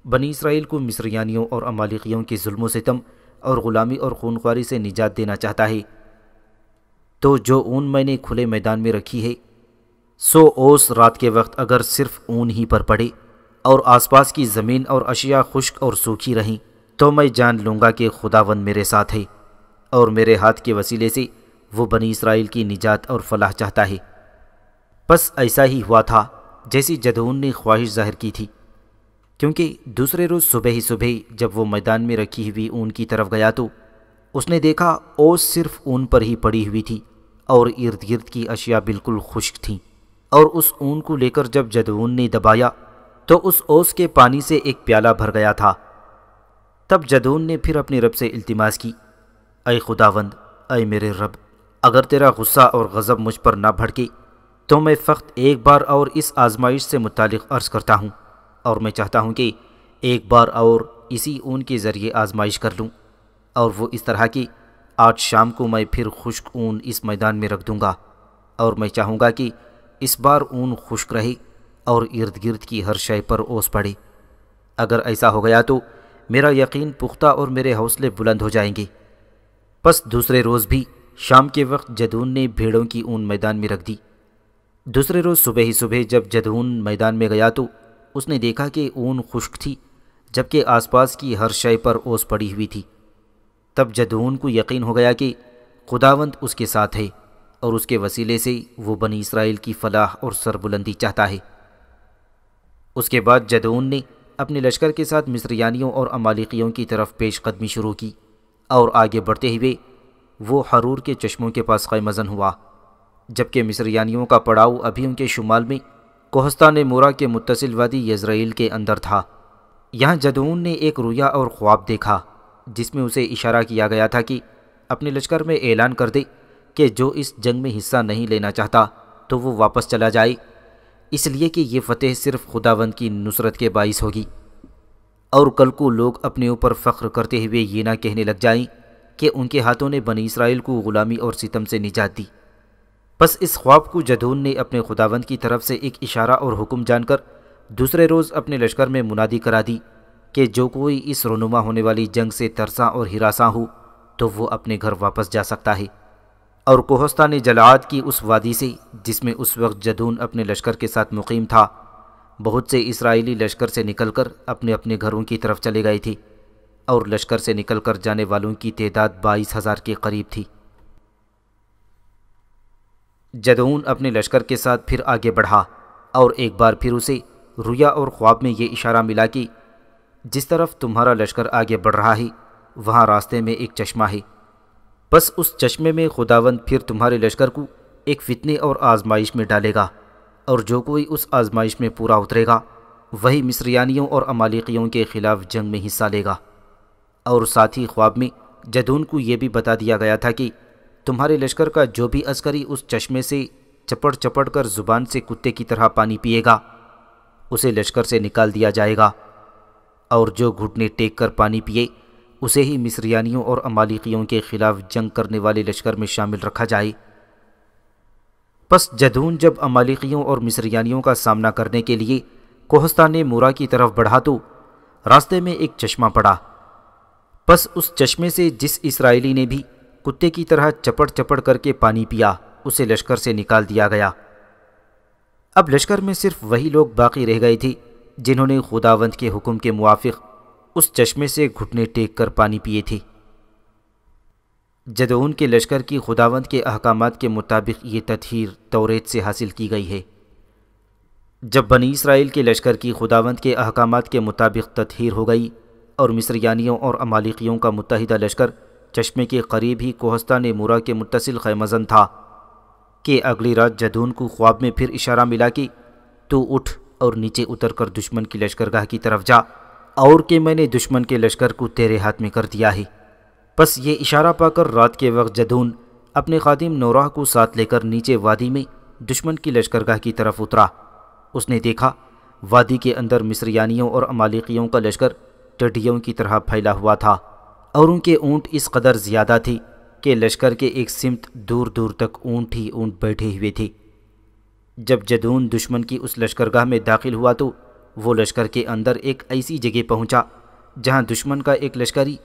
بنی اسرائیل کو مصریانیوں اور عمالیقیوں کے ظلم و ستم اور غلامی اور خونخواری سے نجات دینا چاہتا ہے، تو جو اون میں نے کھلے میدان میں رکھی ہے، سو اوس رات کے وقت اگر صرف اون ہی پر پڑے اور آس پاس کی زمین اور اشیاء خشک اور سوکھی رہیں، تو میں جان لوں گا کہ خداوند میرے ساتھ ہے، اور میرے ہاتھ کے وسیلے سے وہ بنی اسرائیل کی نجات اور فلاح چاہتا ہے۔ بس ایسا ہی ہوا تھا جیسی جدعون نے خواہش ظاہر کی تھی، کیونکہ دوسرے روز صبح ہی صبح جب وہ میدان میں رکھی ہوئی اون کی طرف گیا تو اس نے دیکھا اوس صرف اون پر ہی پڑی ہوئی تھی، اور ارد گرد کی اشیاء بالکل خشک تھیں، اور اس اون کو لے کر جب جدعون نے دبایا تو اس اوس کے پانی سے ایک پیالہ بھر گیا تھا۔ تب جدعون نے پھر اپنے رب سے التماس کی، اے خداوند، اے میرے رب، اگر تیرا غصہ اور غضب مجھ پر نہ بھڑکے تو میں فقط ایک بار اور اس آزمائش سے متعلق عرض کرتا ہوں، اور میں چاہتا ہوں کہ ایک بار اور اسی اون کے ذریعے آزمائش کر لوں، اور وہ اس طرح کہ آج شام کو میں پھر خشک اون اس میدان میں رکھ دوں گا، اور میں چاہوں گا کہ اس بار اون خشک رہے اور ارد گرد کی ہر شے پر اوس پڑے۔ اگر ایسا ہو گیا تو میرا یقین پختہ اور میرے حوصلے بلند ہو جائیں گے۔ پس دوسرے روز بھی شام کے وقت جدعون نے بھیڑوں کی اون میدان میں رکھ دی۔ دوسرے روز صبح ہی صبح جب جدعون میدان میں گیا تو اس نے دیکھا کہ اون خشک تھی، جبکہ آس پاس کی ہر شے پر اوس پڑی ہوئی تھی۔ تب جدعون کو یقین ہو گیا کہ خداوند اس کے ساتھ ہے، اور اس کے وسیلے سے وہ بنی اسرائیل کی فلاح اور سربلندی چاہتا ہے۔ اس کے بعد جدعون نے اپنے لشکر کے ساتھ مصریانیوں اور امالیقیوں کی طرف پیش قدمی شروع کی، اور آگے بڑھتے ہوئے وہ حرور کے چشموں کے پاس قائم ہوا، جبکہ مصریانیوں کا پڑاؤ ابھی ان کے شمال میں کوہستان مورا کے متصل وادی یزرعیل کے اندر تھا۔ یہاں جدعون نے ایک رؤیا اور خواب دیکھا جس میں اسے اشارہ کیا گیا تھا کہ اپنے لشکر میں اعلان کر دے کہ جو اس جنگ میں حصہ نہیں لینا چاہتا تو وہ واپس چلا جائے، اس لیے کہ یہ فتح صرف خداوند کی نصرت کے باعث ہوگی، اور کل کو لوگ اپنے اوپر فخر کرتے ہوئے یہ نہ کہنے لگ جائیں کہ ان کے ہاتھوں نے بنی اسرائیل کو غلامی اور ستم سے نجات دی۔ پس اس خواب کو جدعون نے اپنے خداوند کی طرف سے ایک اشارہ اور حکم جان کر دوسرے روز اپنے لشکر میں منادی کرا دی کہ جو کوئی اس رونما ہونے والی جنگ سے ترساں اور ہراساں ہو تو وہ اپنے گھر واپس جا سکتا ہے۔ اور کوہستان جلعاد کی اس وادی سے جس میں اس وقت جدعون اپنے لشکر کے ساتھ مقیم تھا، بہت سے اسرائیلی لشکر سے نکل کر اپنے اپنے گھروں کی طرف چلے گئے تھے، اور لشکر سے نکل کر جانے والوں کی تعداد 22,000 کے قریب تھی۔ جدعون اپنے لشکر کے ساتھ پھر آگے بڑھا، اور ایک بار پھر اسے رؤیا اور خواب میں یہ اشارہ ملا کہ جس طرف تمہارا لشکر آگے بڑھ رہا ہے وہاں راستے میں ایک چشمہ ہے، بس اس چشمے میں خداوند پھر تمہارے لشکر کو ایک فتنے اور آزمائش میں ڈالے گا، اور جو کوئی اس آزمائش میں پورا اترے گا وہی مصریانیوں اور امالیقیوں کے خلاف جنگ میں حصہ لے گا۔ اور ساتھ ہی خواب میں جدعون کو یہ بھی بتا دیا گیا تھا کہ تمہارے لشکر کا جو بھی عسکری اس چشمے سے چپڑ چپڑ کر زبان سے کتے کی طرح پانی پیے گا اسے لشکر سے نکال دیا جائے گا، اور جو گھٹنے ٹیک کر پانی پیے اسے ہی مصریانیوں اور امالیقیوں کے خلاف جنگ کرنے والے لشکر میں شامل رکھا جائے۔ پس جدعون جب امالیقیوں اور مصریانیوں کا سامنا کرنے کے لیے کوہستان مورا کی طرف بڑھا تو راستے میں ایک چشمہ پڑا، پس اس چشمے سے جس اسرائیلی نے بھی کتے کی طرح چپڑ چپڑ کر کے پانی پیا اسے لشکر سے نکال دیا گیا۔ اب لشکر میں صرف وہی لوگ باقی رہ گئے تھے جنہوں نے خداوند کے حکم کے موافق اس چشمے سے گھٹنے ٹیک کر پانی پیے تھے۔ جدعون کے لشکر کی خداوند کے احکامات کے مطابق یہ تطہیر توریت سے حاصل کی گئی ہے۔ جب بنی اسرائیل کے لشکر کی خداوند کے احکامات کے مطابق تطہیر ہو گئی اور مصریانیوں اور امالیقیوں کا متحدہ لشکر چشمے کے قریب ہی کوہستان مورا کے متصل خیمہ زن تھا کہ اگلی رات جدعون کو خواب میں پھر اشارہ ملا کہ تو اٹھ اور نیچے اتر کر دشمن کی لشکرگاہ کی طرف جا، اور کہ میں نے دشمن کے لشکر کو تیرے ہاتھ میں کر دیا ہے۔ پس یہ اشارہ پا کر رات کے وقت جدعون اپنے خادم نوراہ کو ساتھ لے کر نیچے وادی میں دشمن کی لشکرگاہ کی طرف اترا۔ اس نے دیکھا وادی کے اندر مصریانیوں اور امالیقیوں کا لشکر ٹڈیوں کی طرح پھیلا ہوا تھا، اور ان کے اونٹ اس قدر زیادہ تھے کہ لشکر کے ایک سمت دور دور تک اونٹ ہی اونٹ بیٹھے ہوئے تھے۔ جب جدعون دشمن کی اس لشکرگاہ میں داخل ہوا تو وہ لشکر کے اندر ایک ایسی جگہ پہنچا جہاں دشمن کا ایک لشکری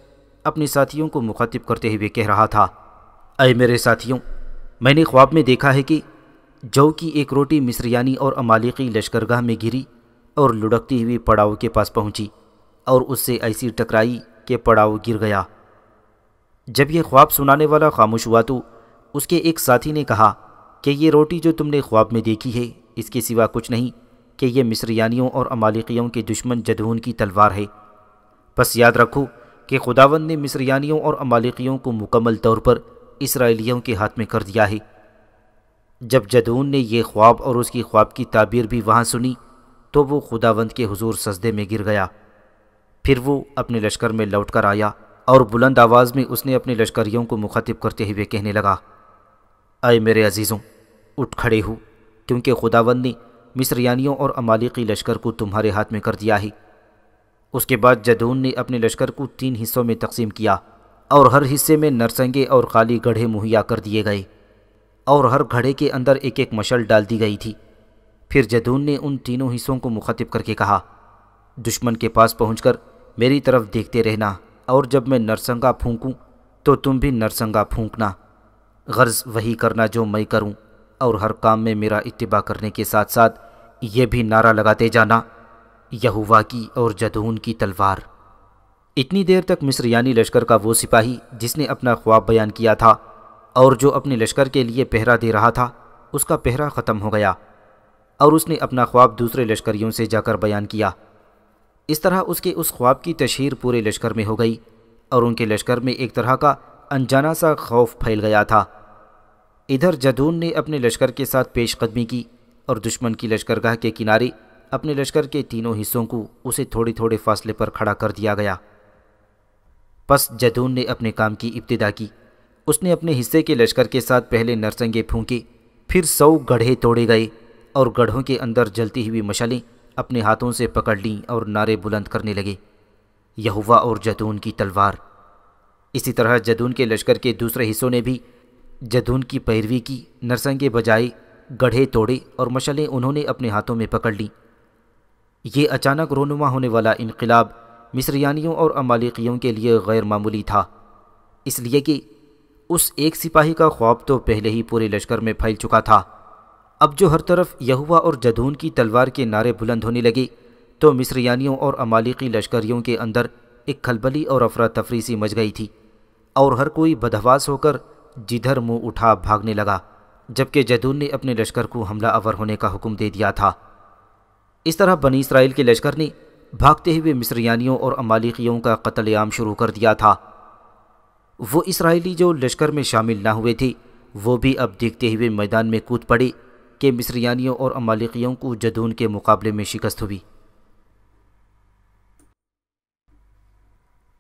اپنے ساتھیوں کو مخاطب کرتے ہوئے کہہ رہا تھا، اے میرے ساتھیوں، میں نے خواب میں دیکھا ہے کہ جو کی ایک روٹی مصریانی اور امالیقی لشکرگاہ میں گری اور لڑکتی ہوئی پڑاؤ کے پاس پہنچی اور اس سے ایسی ٹکرائی کہ پڑاؤ گر گیا۔ جب یہ خواب سنانے والا خاموش ہوا تو اس کے ایک ساتھی نے کہا کہ یہ روٹی جو تم نے خواب میں دیکھی ہے اس کے سوا کچھ نہیں کہ یہ مصریانیوں اور امالیقیوں کے دشمن جدعون کی تلوار ہے۔ پس یاد رکھو کہ خداوند نے مصریانیوں اور امالیقیوں کو مکمل طور پر اسرائیلیوں کے ہاتھ میں کر دیا ہے۔ جب جدون نے یہ خواب اور اس کی خواب کی تعبیر بھی وہاں سنی تو وہ خداوند کے حضور سجدے میں گر گیا۔ پھر وہ اپنے لشکر میں لوٹ کر آیا اور بلند آواز میں اس نے اپنے لشکریوں کو مخاطب کرتے ہوئے کہنے لگا، اے میرے عزیزوں، اٹھ کھڑے ہو، کیونکہ خداوند نے مصریانیوں اور امالیقی لشکر کو تمہارے ہاتھ میں کر دیا ہے۔ اس کے بعد جدون نے اپنے لشکر کو 3 حصوں میں تقسیم کیا، اور ہر حصے میں نرسنگے اور خالی گڑھے مہیا کر دیے گئے، اور ہر گھڑے کے اندر ایک ایک مشل ڈال دی گئی تھی۔ پھر جدون نے ان تینوں حصوں کو مخاطب کر کے کہا، دشمن کے پاس پہنچ کر میری طرف دیکھتے رہنا، اور جب میں نرسنگا پھونکوں تو تم بھی نرسنگا پھونکنا، غرض وہی کرنا جو میں کروں، اور ہر کام میں میرا اتباع کرنے کے ساتھ ساتھ یہ بھی نعرہ لگاتے جانا، یہوہ کی اور جدون کی تلوار۔ اتنی دیر تک مصریانی لشکر کا وہ سپاہی جس نے اپنا خواب بیان کیا تھا اور جو اپنے لشکر کے لیے پہرا دے رہا تھا، اس کا پہرا ختم ہو گیا، اور اس نے اپنا خواب دوسرے لشکریوں سے جا کر بیان کیا۔ اس طرح اس کے اس خواب کی تشہیر پورے لشکر میں ہو گئی، اور ان کے لشکر میں ایک طرح کا انجانہ سا خوف پھیل گیا تھا۔ ادھر جدون نے اپنے لشکر کے ساتھ پیش قدمی کی، اور دشمن کی لشکرگاہ کے کنارے اپنے لشکر کے تینوں حصوں کو اسے تھوڑے تھوڑے فاصلے پر کھڑا کر دیا گیا۔ پس جدون نے اپنے کام کی ابتدا کی۔ اس نے اپنے حصے کے لشکر کے ساتھ پہلے نرسنگے پھونکے، پھر 100 گڑھے توڑے گئے، اور گڑھوں کے اندر جلتی ہوئی مشالیں اپنے ہاتھوں سے پکڑ لیں اور نعرے بلند کرنے لگے، یہوہ اور جدون کی تلوار۔ اسی طرح جدون کے لشکر کے دوسرے حصوں نے بھی جدون کی پیروی کی، نرسنگے بجائے، گڑھے توڑے، اور مشالیں انہوں نے اپنے ہاتھوں میں پکڑ لیں۔ یہ اچانک رونما ہونے والا انقلاب مصریانیوں اور امالیقیوں کے لیے غیر معمولی تھا، اس لیے کہ اس ایک سپاہی کا خواب تو پہلے ہی پورے لشکر میں پھیل چکا تھا۔ اب جو ہر طرف یہوہ اور جدون کی تلوار کے نعرے بلند ہونے لگے تو مصریانیوں اور امالیقی لشکریوں کے اندر ایک کھلبلی اور افراتفری سی مچ گئی تھی، اور ہر کوئی بدحواس ہو کر جدھر منہ اٹھا بھاگنے لگا، جبکہ جدون نے اپنے لشکر کو حملہ آور ہونے کا حکم دے دیا تھا۔ اس طرح بنی اسرائیل کے لشکر نے بھاگتے ہوئے مصریانیوں اور امالیقیوں کا قتل عام شروع کر دیا تھا۔ وہ اسرائیلی جو لشکر میں شامل نہ ہوئے تھے وہ بھی اب دیکھتے ہوئے میدان میں کود پڑے کہ مصریانیوں اور امالیقیوں کو جدون کے مقابلے میں شکست ہوئی۔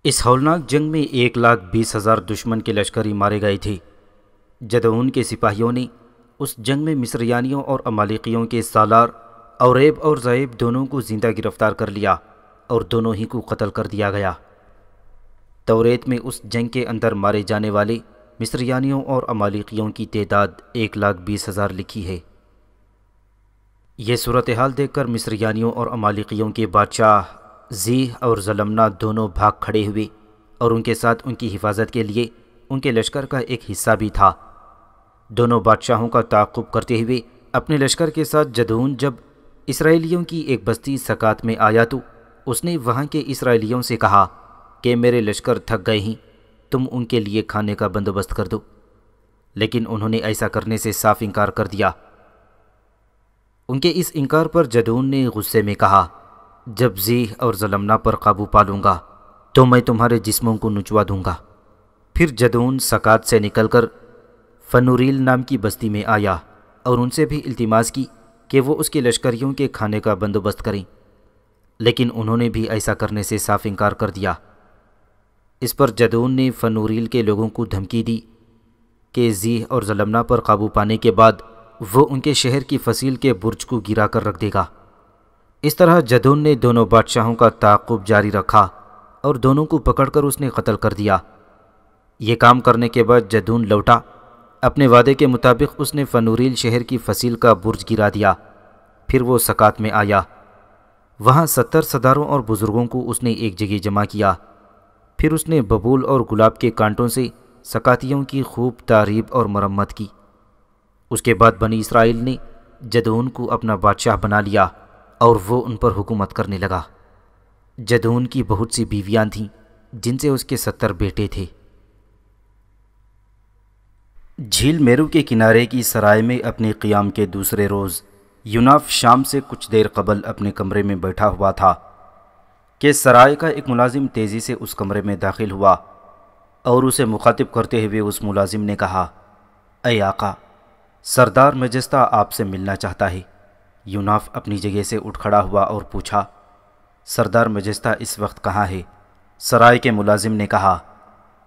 اس ہولناک جنگ میں 1,20,000 دشمن کے لشکری مارے گئے تھے۔ جدعون کے سپاہیوں نے اس جنگ میں مصریانیوں اور امالیقیوں کے سالار اوریب اور زیب دونوں کو زندہ گرفتار کر لیا، اور دونوں ہی کو قتل کر دیا گیا۔ توریت میں اس جنگ کے اندر مارے جانے والے مصریانیوں اور امالیقیوں کی تعداد 1,20,000 لکھی ہے۔ یہ صورتحال دیکھ کر مصریانیوں اور امالیقیوں کے بادشاہ زیح اور زلمنا دونوں بھاگ کھڑے ہوئے، اور ان کے ساتھ ان کی حفاظت کے لیے ان کے لشکر کا ایک حصہ بھی تھا۔ دونوں بادشاہوں کا تعاقب کرتے ہوئے اپنے لشکر کے ساتھ جدعون جب اسرائیلیوں کی ایک بستی سکات میں آیا تو اس نے وہاں کے اسرائیلیوں سے کہا کہ میرے لشکر تھک گئے ہیں، تم ان کے لیے کھانے کا بندوبست کر دو، لیکن انہوں نے ایسا کرنے سے صاف انکار کر دیا۔ ان کے اس انکار پر جدعون نے غصے میں کہا، جب زیح اور زلمنا پر قابو پا لوں گا تو میں تمہارے جسموں کو نچوا دوں گا۔ پھر جدعون سکات سے نکل کر فنوریل نام کی بستی میں آیا اور ان سے بھی التماس کی کہ وہ اس کے لشکریوں کے کھانے کا بندوبست کریں، لیکن انہوں نے بھی ایسا کرنے سے صاف انکار کر دیا۔ اس پر جدعون نے فنوریل کے لوگوں کو دھمکی دی کہ زیح اور زلمنا پر قابو پانے کے بعد وہ ان کے شہر کی فصیل کے برج کو گرا کر رکھ دے گا۔ اس طرح جدعون نے دونوں بادشاہوں کا تعاقب جاری رکھا اور دونوں کو پکڑ کر اس نے قتل کر دیا۔ یہ کام کرنے کے بعد جدعون لوٹا۔ اپنے وعدے کے مطابق اس نے فنوریل شہر کی فصیل کا برج گرا دیا۔ پھر وہ سکات میں آیا۔ وہاں 70 سرداروں اور بزرگوں کو اس نے ایک جگہ جمع کیا۔ پھر اس نے ببول اور گلاب کے کانٹوں سے سکاتیوں کی خوب تعریب اور مرمت کی۔ اس کے بعد بنی اسرائیل نے جدعون کو اپنا بادشاہ بنا لیا اور وہ ان پر حکومت کرنے لگا۔ جدعون کی بہت سی بیویاں تھیں جن سے اس کے 70 بیٹے تھے۔ جھیل میرو کے کنارے کی سرائے میں اپنے قیام کے دوسرے روز یوناف شام سے کچھ دیر قبل اپنے کمرے میں بیٹھا ہوا تھا کہ سرائے کا ایک ملازم تیزی سے اس کمرے میں داخل ہوا اور اسے مخاطب کرتے ہوئے اس ملازم نے کہا، اے آقا، سردار مجستہ آپ سے ملنا چاہتا ہے۔ یوناف اپنی جگہ سے اٹھ کھڑا ہوا اور پوچھا، سردار مجستہ اس وقت کہاں ہے؟ سرائے کے ملازم نے کہا،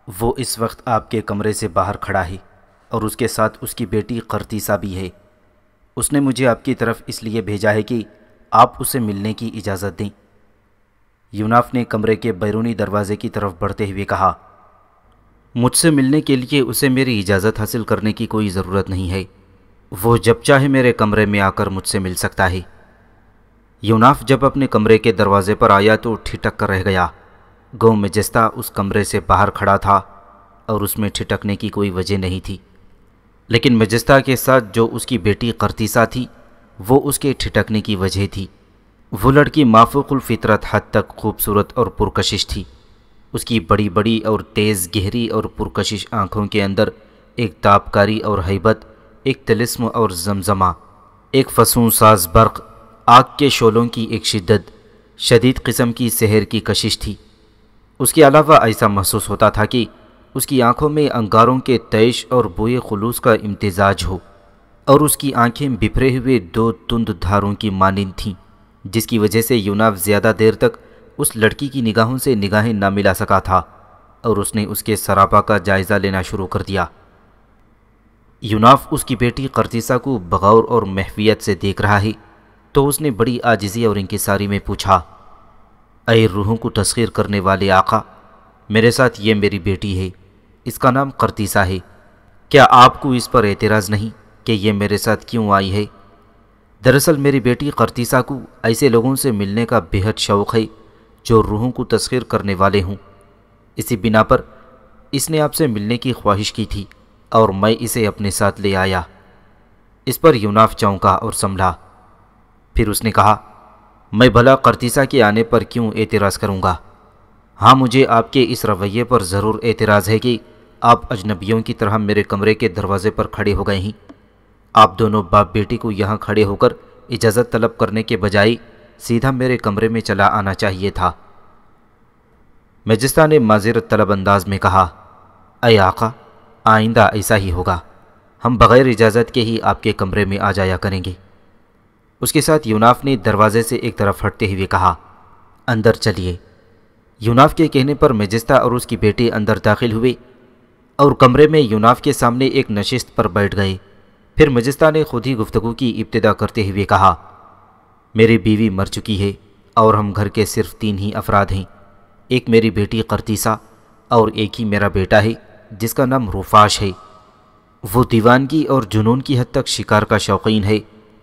وہ اس وقت آپ کے کمرے سے باہر کھڑا ہے اور اس کے ساتھ اس کی بیٹی قرطیسہ بھی ہے۔ اس نے مجھے آپ کی طرف اس لیے بھیجا ہے کہ آپ اسے ملنے کی اجازت دیں۔ یوناف نے کمرے کے بیرونی دروازے کی طرف بڑھتے ہوئے کہا، مجھ سے ملنے کے لیے اسے میری اجازت حاصل کرنے کی کوئی ضرورت نہیں ہے، وہ جب چاہے میرے کمرے میں آ کر مجھ سے مل سکتا ہے۔ یوناف جب اپنے کمرے کے دروازے پر آیا تو ٹھٹک کر رہ گیا، گو مجستہ اس کمرے سے باہر کھڑا تھا اور اس میں ٹھٹکنے کی کوئی وجہ نہیں تھی، لیکن مجستہ کے ساتھ جو اس کی بیٹی قرطیسہ تھی وہ اس کے ٹھٹکنے کی وجہ تھی۔ وہ لڑکی مافوق الفطرت حد تک خوبصورت اور پرکشش تھی۔ اس کی بڑی بڑی اور تیز گہری اور پرکشش آنکھوں کے اندر ایک تابکاری اور ہیبت، ایک طلسم اور زمزمہ، ایک فسوں ساز برق، آگ کے شعلوں کی ایک شدید قسم کی سحر کی کشش تھی۔ اس کے علاوہ ایسا محسوس ہوتا تھا کہ اس کی آنکھوں میں انگاروں کے تیش اور بوئے خلوص کا امتزاج ہو، اور اس کی آنکھیں بپھرے ہوئے دو تند دھاروں کی مانند تھیں، جس کی وجہ سے یوناف زیادہ دیر تک اس لڑکی کی نگاہوں سے نگاہیں نہ ملا سکا تھا، اور اس نے اس کے سراپا کا جائزہ لینا شروع کر دیا۔ یوناف اس کی بیٹی قرطیسہ کو بغور اور محویت سے دیکھ رہا ہے تو اس نے بڑی عاجزی اور انکساری میں پوچھا، اے روحوں کو تسخیر کرنے والے آقا، میرے ساتھ یہ میری بیٹی ہے، اس کا نام قرطیسہ ہے، کیا آپ کو اس پر اعتراض نہیں کہ یہ میرے ساتھ کیوں آئی ہے؟ دراصل میری بیٹی قرطیسہ کو ایسے لوگوں سے ملنے کا بہت شوق ہے جو روحوں کو تسخیر کرنے والے ہوں، اسی بنا پر اس نے آپ سے ملنے کی خواہش کی تھی اور میں اسے اپنے ساتھ لے آیا۔ اس پر یوناف چونکا اور سنبھلا، پھر اس نے کہا، میں بھلا قرطیسہ کے آنے پر کیوں اعتراض کروں گا؟ ہاں، مجھے آپ کے اس رویے پر ضرور اعتراض ہے کہ آپ اجنبیوں کی طرح میرے کمرے کے دروازے پر کھڑے ہو گئے ہیں۔ آپ دونوں باپ بیٹی کو یہاں کھڑے ہو کر اجازت طلب کرنے کے بجائے سیدھا میرے کمرے میں چلا آنا چاہیے تھا۔ مجستہ نے معذرت طلب انداز میں کہا، اے آقا، آئندہ ایسا ہی ہوگا، ہم بغیر اجازت کے ہی آپ کے کمرے میں آ جایا کریں گے۔ اس کے ساتھ یوناف نے دروازے سے ایک طرف ہٹتے ہوئے کہا، اندر چلیے۔ یوناف کے کہنے پر مجستہ اور اس کی بیٹی اندر داخل ہوئے اور کمرے میں یوناف کے سامنے ایک نشست پر بیٹھ گئے۔ پھر مجستہ نے خود ہی گفتگو کی ابتدا کرتے ہوئے کہا، میری بیوی مر چکی ہے اور ہم گھر کے صرف 3 ہی افراد ہیں، ایک میری بیٹی قرطیسہ اور ایک ہی میرا بیٹا ہے جس کا نام روفاش ہے۔ وہ دیوانگی اور جنون کی حد تک شکار کا شوقین ہے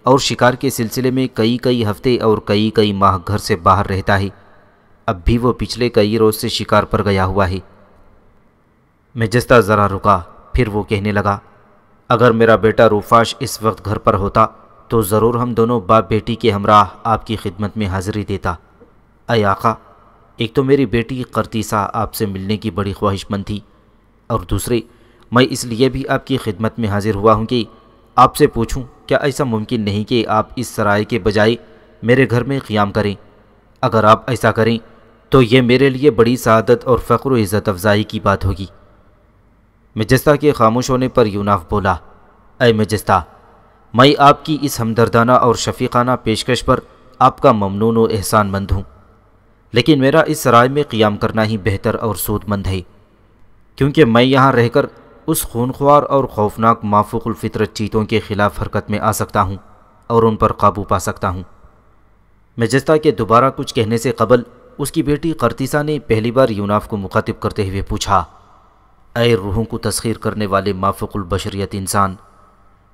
اور شکار کے سلسلے میں کئی ہفتے اور کئی ماہ گھر سے باہر رہتا ہے۔ اب بھی وہ پچھلے کئی روز سے شکار پر گیا ہوا ہے۔ مجستہ ذرا رکا، پھر وہ کہنے لگا، اگر میرا بیٹا روفاش اس وقت گھر پر ہوتا تو ضرور ہم دونوں باپ بیٹی کے ہمراہ آپ کی خدمت میں حاضری دیتا۔ اے آقا، ایک تو میری بیٹی قرطیسہ آپ سے ملنے کی بڑی خواہش مند تھی، اور دوسرے میں اس لیے بھی آپ کی خدمت میں حاضر ہوا ہوں کہ آپ سے پوچھوں کیا ایسا ممکن نہیں کہ آپ اس سرائے کے بجائے میرے گھر میں قیام کریں؟ اگر آپ ایسا کریں تو یہ میرے لیے بڑی سعادت اور فخر و عزت افزائی کی بات ہوگی۔ مجستہ کے خاموش ہونے پر یوناف بولا، اے مجستہ، میں آپ کی اس ہمدردانہ اور شفیقانہ پیشکش پر آپ کا ممنون و احسان مند ہوں، لیکن میرا اس سرائے میں قیام کرنا ہی بہتر اور سود مند ہے، کیونکہ میں یہاں رہ کر اس خونخوار اور خوفناک مافوق الفطرت چیتوں کے خلاف حرکت میں آ سکتا ہوں اور ان پر قابو پا سکتا ہوں۔ مجستہ کے دوبارہ کچھ کہنے سے قبل اس کی بیٹی قرطیسہ نے پہلی بار یوناف کو مخاطب کرتے ہوئے پوچھا، اے روحوں کو تسخیر کرنے والے مافوق البشریت انسان،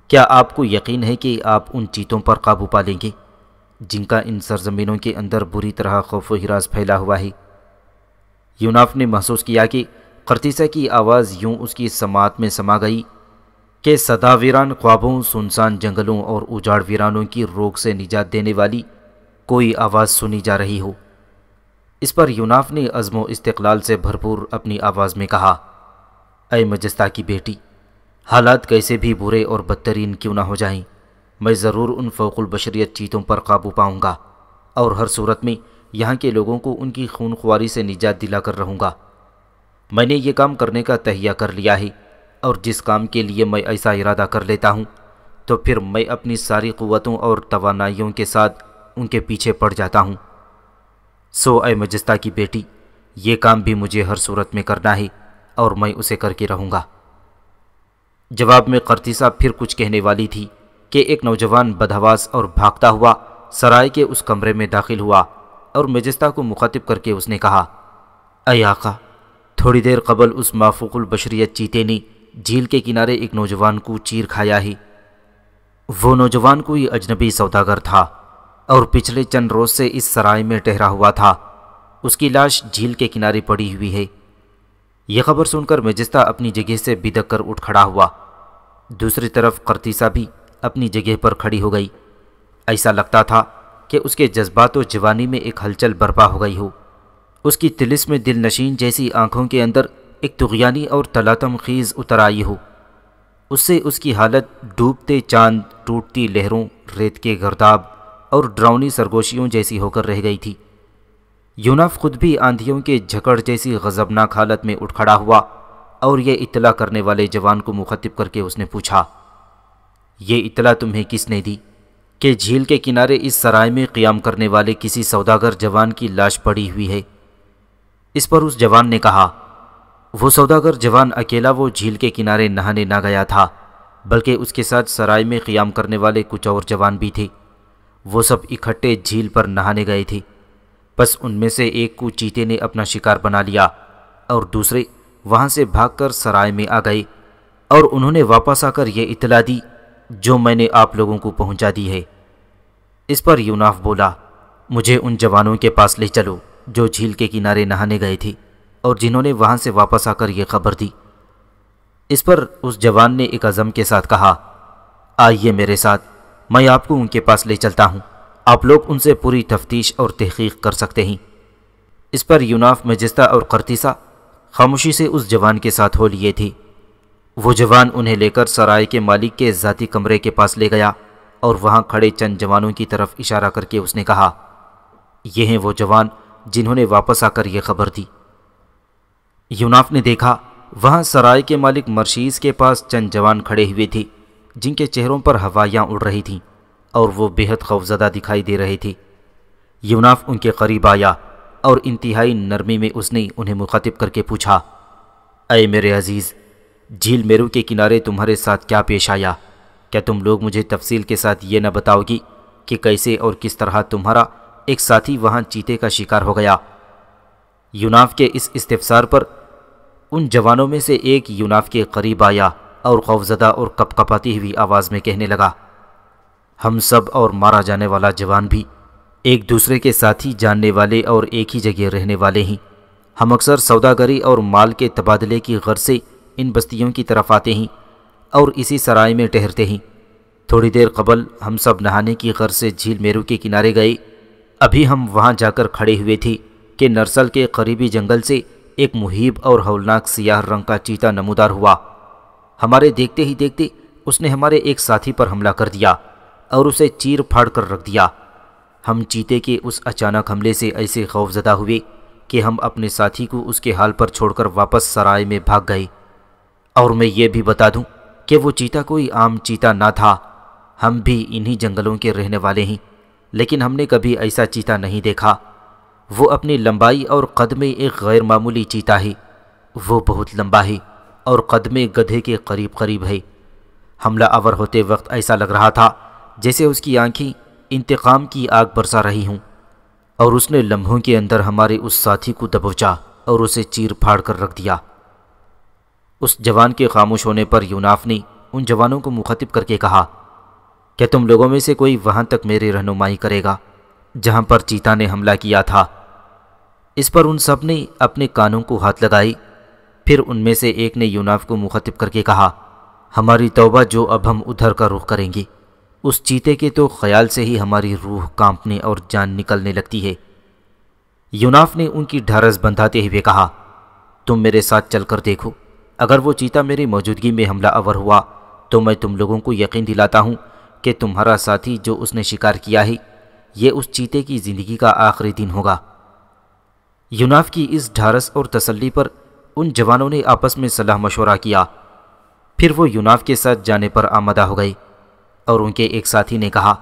کیا آپ کو یقین ہے کہ آپ ان چیتوں پر قابو پا لیں گے جن کا ان سرزمینوں کے اندر بری طرح خوف و ہراس پھیلا ہوا ہے؟ یوناف نے محسوس کیا کہ قرطیسہ کی آواز یوں اس کی سماعت میں سما گئی کہ صدا ویران خوابوں، سنسان جنگلوں اور اجاڑ ویرانوں کی روک سے نجات دینے والی کوئی آواز سنی جا رہی ہو۔ اس پر یوناف نے عزم و استقلال سے بھرپور اپنی آواز میں کہا، اے مجستہ کی بیٹی، حالات کیسے بھی برے اور بدترین کیوں نہ ہو جائیں، میں ضرور ان فوق البشریت چیتوں پر قابو پاؤں گا اور ہر صورت میں یہاں کے لوگوں کو ان کی خون خواری سے نجات دلا کر رہوں گا۔ میں نے یہ کام کرنے کا تہیہ کر لیا ہے، اور جس کام کے لیے میں ایسا ارادہ کر لیتا ہوں تو پھر میں اپنی ساری قوتوں اور توانائیوں کے ساتھ ان کے پیچھے پڑ جاتا ہوں۔ سو اے مجستہ کی بیٹی، یہ کام بھی مجھے ہر صورت میں کرنا ہے اور میں اسے کر کے رہوں گا۔ جواب میں قرطیسہ پھر کچھ کہنے والی تھی کہ ایک نوجوان بدحواس اور بھاگتا ہوا سرائے کے اس کمرے میں داخل ہوا اور مجستہ کو مخاطب کر کے اس نے کہا، اے آقا، تھوڑی دیر قبل اس مافوق البشریت چیتے نے جھیل کے کنارے ایک نوجوان کو چیر کھایا ہے۔ وہ نوجوان کوئی اجنبی سوداگر تھا اور پچھلے چند روز سے اس سرائے میں ٹہرا ہوا تھا۔ اس کی لاش جھیل کے کنارے پڑی ہوئی ہے۔ یہ خبر سن کر مجستہ اپنی جگہ سے بدک کر اٹھ کھڑا ہوا۔ دوسری طرف قرطیسہ بھی اپنی جگہ پر کھڑی ہو گئی۔ ایسا لگتا تھا کہ اس کے جذبات و جوانی میں ایک ہلچل برپا ہو گئی ہو۔ اس کی طلسم دل نشین جیسی آنکھوں کے اندر ایک طغیانی اور تلاطم خیز اتر آئی ہو۔ اس سے اس کی حالت ڈوبتے چاند، ٹوٹتی لہروں، ریت کے گرداب اور ڈراؤنی سرگوشیوں جیسی ہو کر رہ گئی تھی۔ یوناف خود بھی آندھیوں کے جھکڑ جیسی غضبناک حالت میں اٹھ کھڑا ہوا اور یہ اطلاع کرنے والے جوان کو مخاطب کر کے اس نے پوچھا، یہ اطلاع تمہیں کس نے دی کہ جھیل کے کنارے اس سرائے میں قیام کرنے والے کسی سوداگر جوان کی لاش پڑی ہوئی ہے؟ اس پر اس جوان نے کہا، وہ سوداگر جوان اکیلا وہ جھیل کے کنارے نہانے نہ گیا تھا، بلکہ اس کے ساتھ سرائے میں قیام کرنے والے کچھ اور جوان بھی تھے۔ وہ سب اکٹھے جھیل پر نہانے گئے تھے۔ بس ان میں سے ایک کو چیتے نے اپنا شکار بنا لیا اور دوسرے وہاں سے بھاگ کر سرائے میں آ گئے اور انہوں نے واپس آ کر یہ اطلاع دی جو میں نے آپ لوگوں کو پہنچا دی ہے۔ اس پر یوناف بولا، مجھے ان جوانوں کے پاس لے چلو جو جھیل کے کنارے نہانے گئے تھے اور جنہوں نے وہاں سے واپس آ کر یہ خبر دی۔ اس پر اس جوان نے ایک عزم کے ساتھ کہا، آئیے میرے ساتھ، میں آپ کو ان کے پاس لے چلتا ہوں، آپ لوگ ان سے پوری تفتیش اور تحقیق کر سکتے ہیں۔ اس پر یوناف، مجستہ اور قرطیسہ خاموشی سے اس جوان کے ساتھ ہو لیے تھے۔ وہ جوان انہیں لے کر سرائے کے مالک کے ذاتی کمرے کے پاس لے گیا اور وہاں کھڑے چند جوانوں کی طرف اشارہ کر کے اس نے کہا، یہ ہیں وہ جوان جنہوں نے واپس آ کر یہ خبر دی۔ یوناف نے دیکھا وہاں سرائے کے مالک مرشیز کے پاس چند جوان کھڑے ہوئے تھے جن کے چہروں پر ہوائیاں اڑ رہی تھیں اور وہ بے حد خوفزدہ دکھائی دے رہے تھے۔ یوناف ان کے قریب آیا اور انتہائی نرمی میں اس نے انہیں مخاطب کر کے پوچھا، اے میرے عزیز، جھیل میرو کے کنارے تمہارے ساتھ کیا پیش آیا؟ کیا تم لوگ مجھے تفصیل کے ساتھ یہ نہ بتاؤ گی کہ کیسے اور کس طرح تمہارا ایک ساتھی وہاں چیتے کا شکار ہو گیا؟ یوناف کے اس استفسار پر ان جوانوں میں سے ایک یوناف کے قریب آیا اور خوفزدہ اور کپ کپاتی ہوئی آواز میں کہنے لگا، ہم سب اور مارا جانے والا جوان بھی ایک دوسرے کے ساتھی جاننے والے اور ایک ہی جگہ رہنے والے ہیں۔ ہم اکثر سوداگری اور مال کے تبادلے کی غرض سے ان بستیوں کی طرف آتے ہیں اور اسی سرائے میں ٹہرتے ہیں۔ تھوڑی دیر قبل ہم سب نہانے کی غرض سے جھیل میرو کے کنارے گئے۔ ابھی ہم وہاں جا کر کھڑے ہوئے تھے کہ نرسل کے قریبی جنگل سے ایک مہیب اور ہولناک سیاہ رنگ کا چیتا نمودار ہوا۔ ہمارے دیکھتے ہی دیکھتے اس نے ہمارے ایک ساتھی پر حملہ کر دیا اور اسے چیر پھاڑ کر رکھ دیا۔ ہم چیتے کے اس اچانک حملے سے ایسے خوفزدہ ہوئے کہ ہم اپنے ساتھی کو اس کے حال پر چھوڑ کر واپس سرائے میں بھاگ گئے۔ اور میں یہ بھی بتا دوں کہ وہ چیتا کوئی عام چیتا نہ تھا، ہم بھی انہی جنگلوں کے رہنے والے ہیں، لیکن ہم نے کبھی ایسا چیتا نہیں دیکھا۔ وہ اپنی لمبائی اور قد میں ایک غیر معمولی چیتا ہے۔ وہ بہت لمبا ہے اور قد میں گدھے کے قریب قریب ہے۔ حملہ آور ہوتے وقت ایسا لگ رہا تھا جیسے اس کی آنکھیں انتقام کی آگ برسا رہی ہوں، اور اس نے لمحوں کے اندر ہمارے اس ساتھی کو دبوچا اور اسے چیر پھاڑ کر رکھ دیا۔ اس جوان کے خاموش ہونے پر یوناف نے ان جوانوں کو مخاطب کر کے کہا، کیا تم لوگوں میں سے کوئی وہاں تک میری رہنمائی کرے گا جہاں پر چیتا نے حملہ کیا تھا؟ اس پر ان سب نے اپنے کانوں کو ہاتھ لگائی۔ پھر ان میں سے ایک نے یوناف کو مخاطب کر کے کہا، ہماری توبہ جو اب ہم ادھر کا رخ کریں گے، اس چیتے کے تو خیال سے ہی ہماری روح کانپنے اور جان نکلنے لگتی ہے۔ یوناف نے ان کی ڈھارس بندھاتے ہوئے کہا، تم میرے ساتھ چل کر دیکھو، اگر وہ چیتا میری موجودگی میں حملہ آور ہوا تو میں تم لوگوں کو یقین دلاتا ہوں کہ تمہارا ساتھی جو اس نے شکار کیا ہے، یہ اس چیتے کی زندگی کا آخری دن ہوگا۔ یوناف کی اس ڈھارس اور تسلی پر ان جوانوں نے آپس میں صلاح مشورہ کیا۔ پھر وہ یوناف کے ساتھ جانے پر آمادہ ہو گئے۔ اور ان کے ایک ساتھی نے کہا،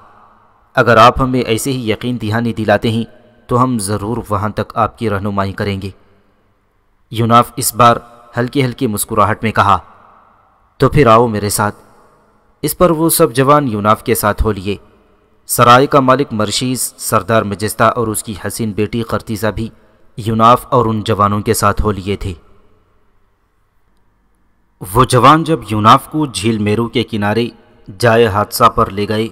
اگر آپ ہمیں ایسے ہی یقین دہانی دلاتے ہیں تو ہم ضرور وہاں تک آپ کی رہنمائی کریں گے۔ یوناف اس بار ہلکی ہلکی مسکراہٹ میں کہا، تو پھر آؤ میرے ساتھ۔ اس پر وہ سب جوان یوناف کے ساتھ ہو لیے۔ سرائے کا مالک مرشیز، سردار مجستہ اور اس کی حسین بیٹی قرطیزہ بھی یوناف اور ان جوانوں کے ساتھ ہو لیے تھے۔ وہ جوان جب یوناف کو جھیل میرو کے کنارے جائے حادثہ پر لے گئے